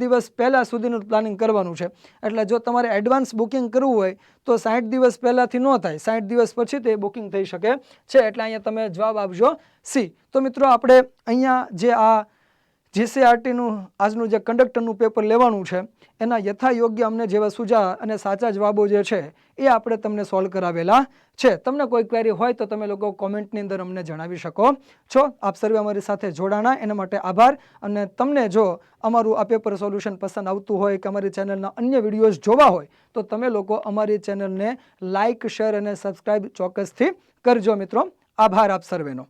દિવસ પહેલા સુધીનું પ્લાનિંગ કરવાનું છે. એટલે જો તમારે એડવાન્સ બુકિંગ કરવું હોય તો 60 દિવસ પહેલાથી ન થાય, 60 દિવસ પછી તે બુકિંગ થઈ શકે છે. એટલે અહીંયા તમે જવાબ આપજો સી. તો મિત્રો આપણે અહીંયા જે આ જીસીઆરટીનું આજનું જે કંડક્ટરનું પેપર લેવાનું છે એના યથાયોગ્ય અમને જેવા સુઝા અને સાચા જવાબો જે છે એ આપણે તમને સોલ્વ કરાવેલા છે. તમને કોઈ ક્વેરી હોય તો તમે લોકો કોમેન્ટની અંદર અમને જણાવી શકો છો. આપ સર્વે અમારી સાથે જોડાણા એના માટે આભાર. અને તમને જો અમારું આ પેપર સોલ્યુશન પસંદ આવતું હોય કે અમારી ચેનલના અન્ય વિડીયોઝ જોવા હોય તો તમે લોકો અમારી ચેનલને લાઇક, શેર અને સબસ્ક્રાઇબ ચોક્કસથી કરજો મિત્રો. આભાર આપ સર્વેનો.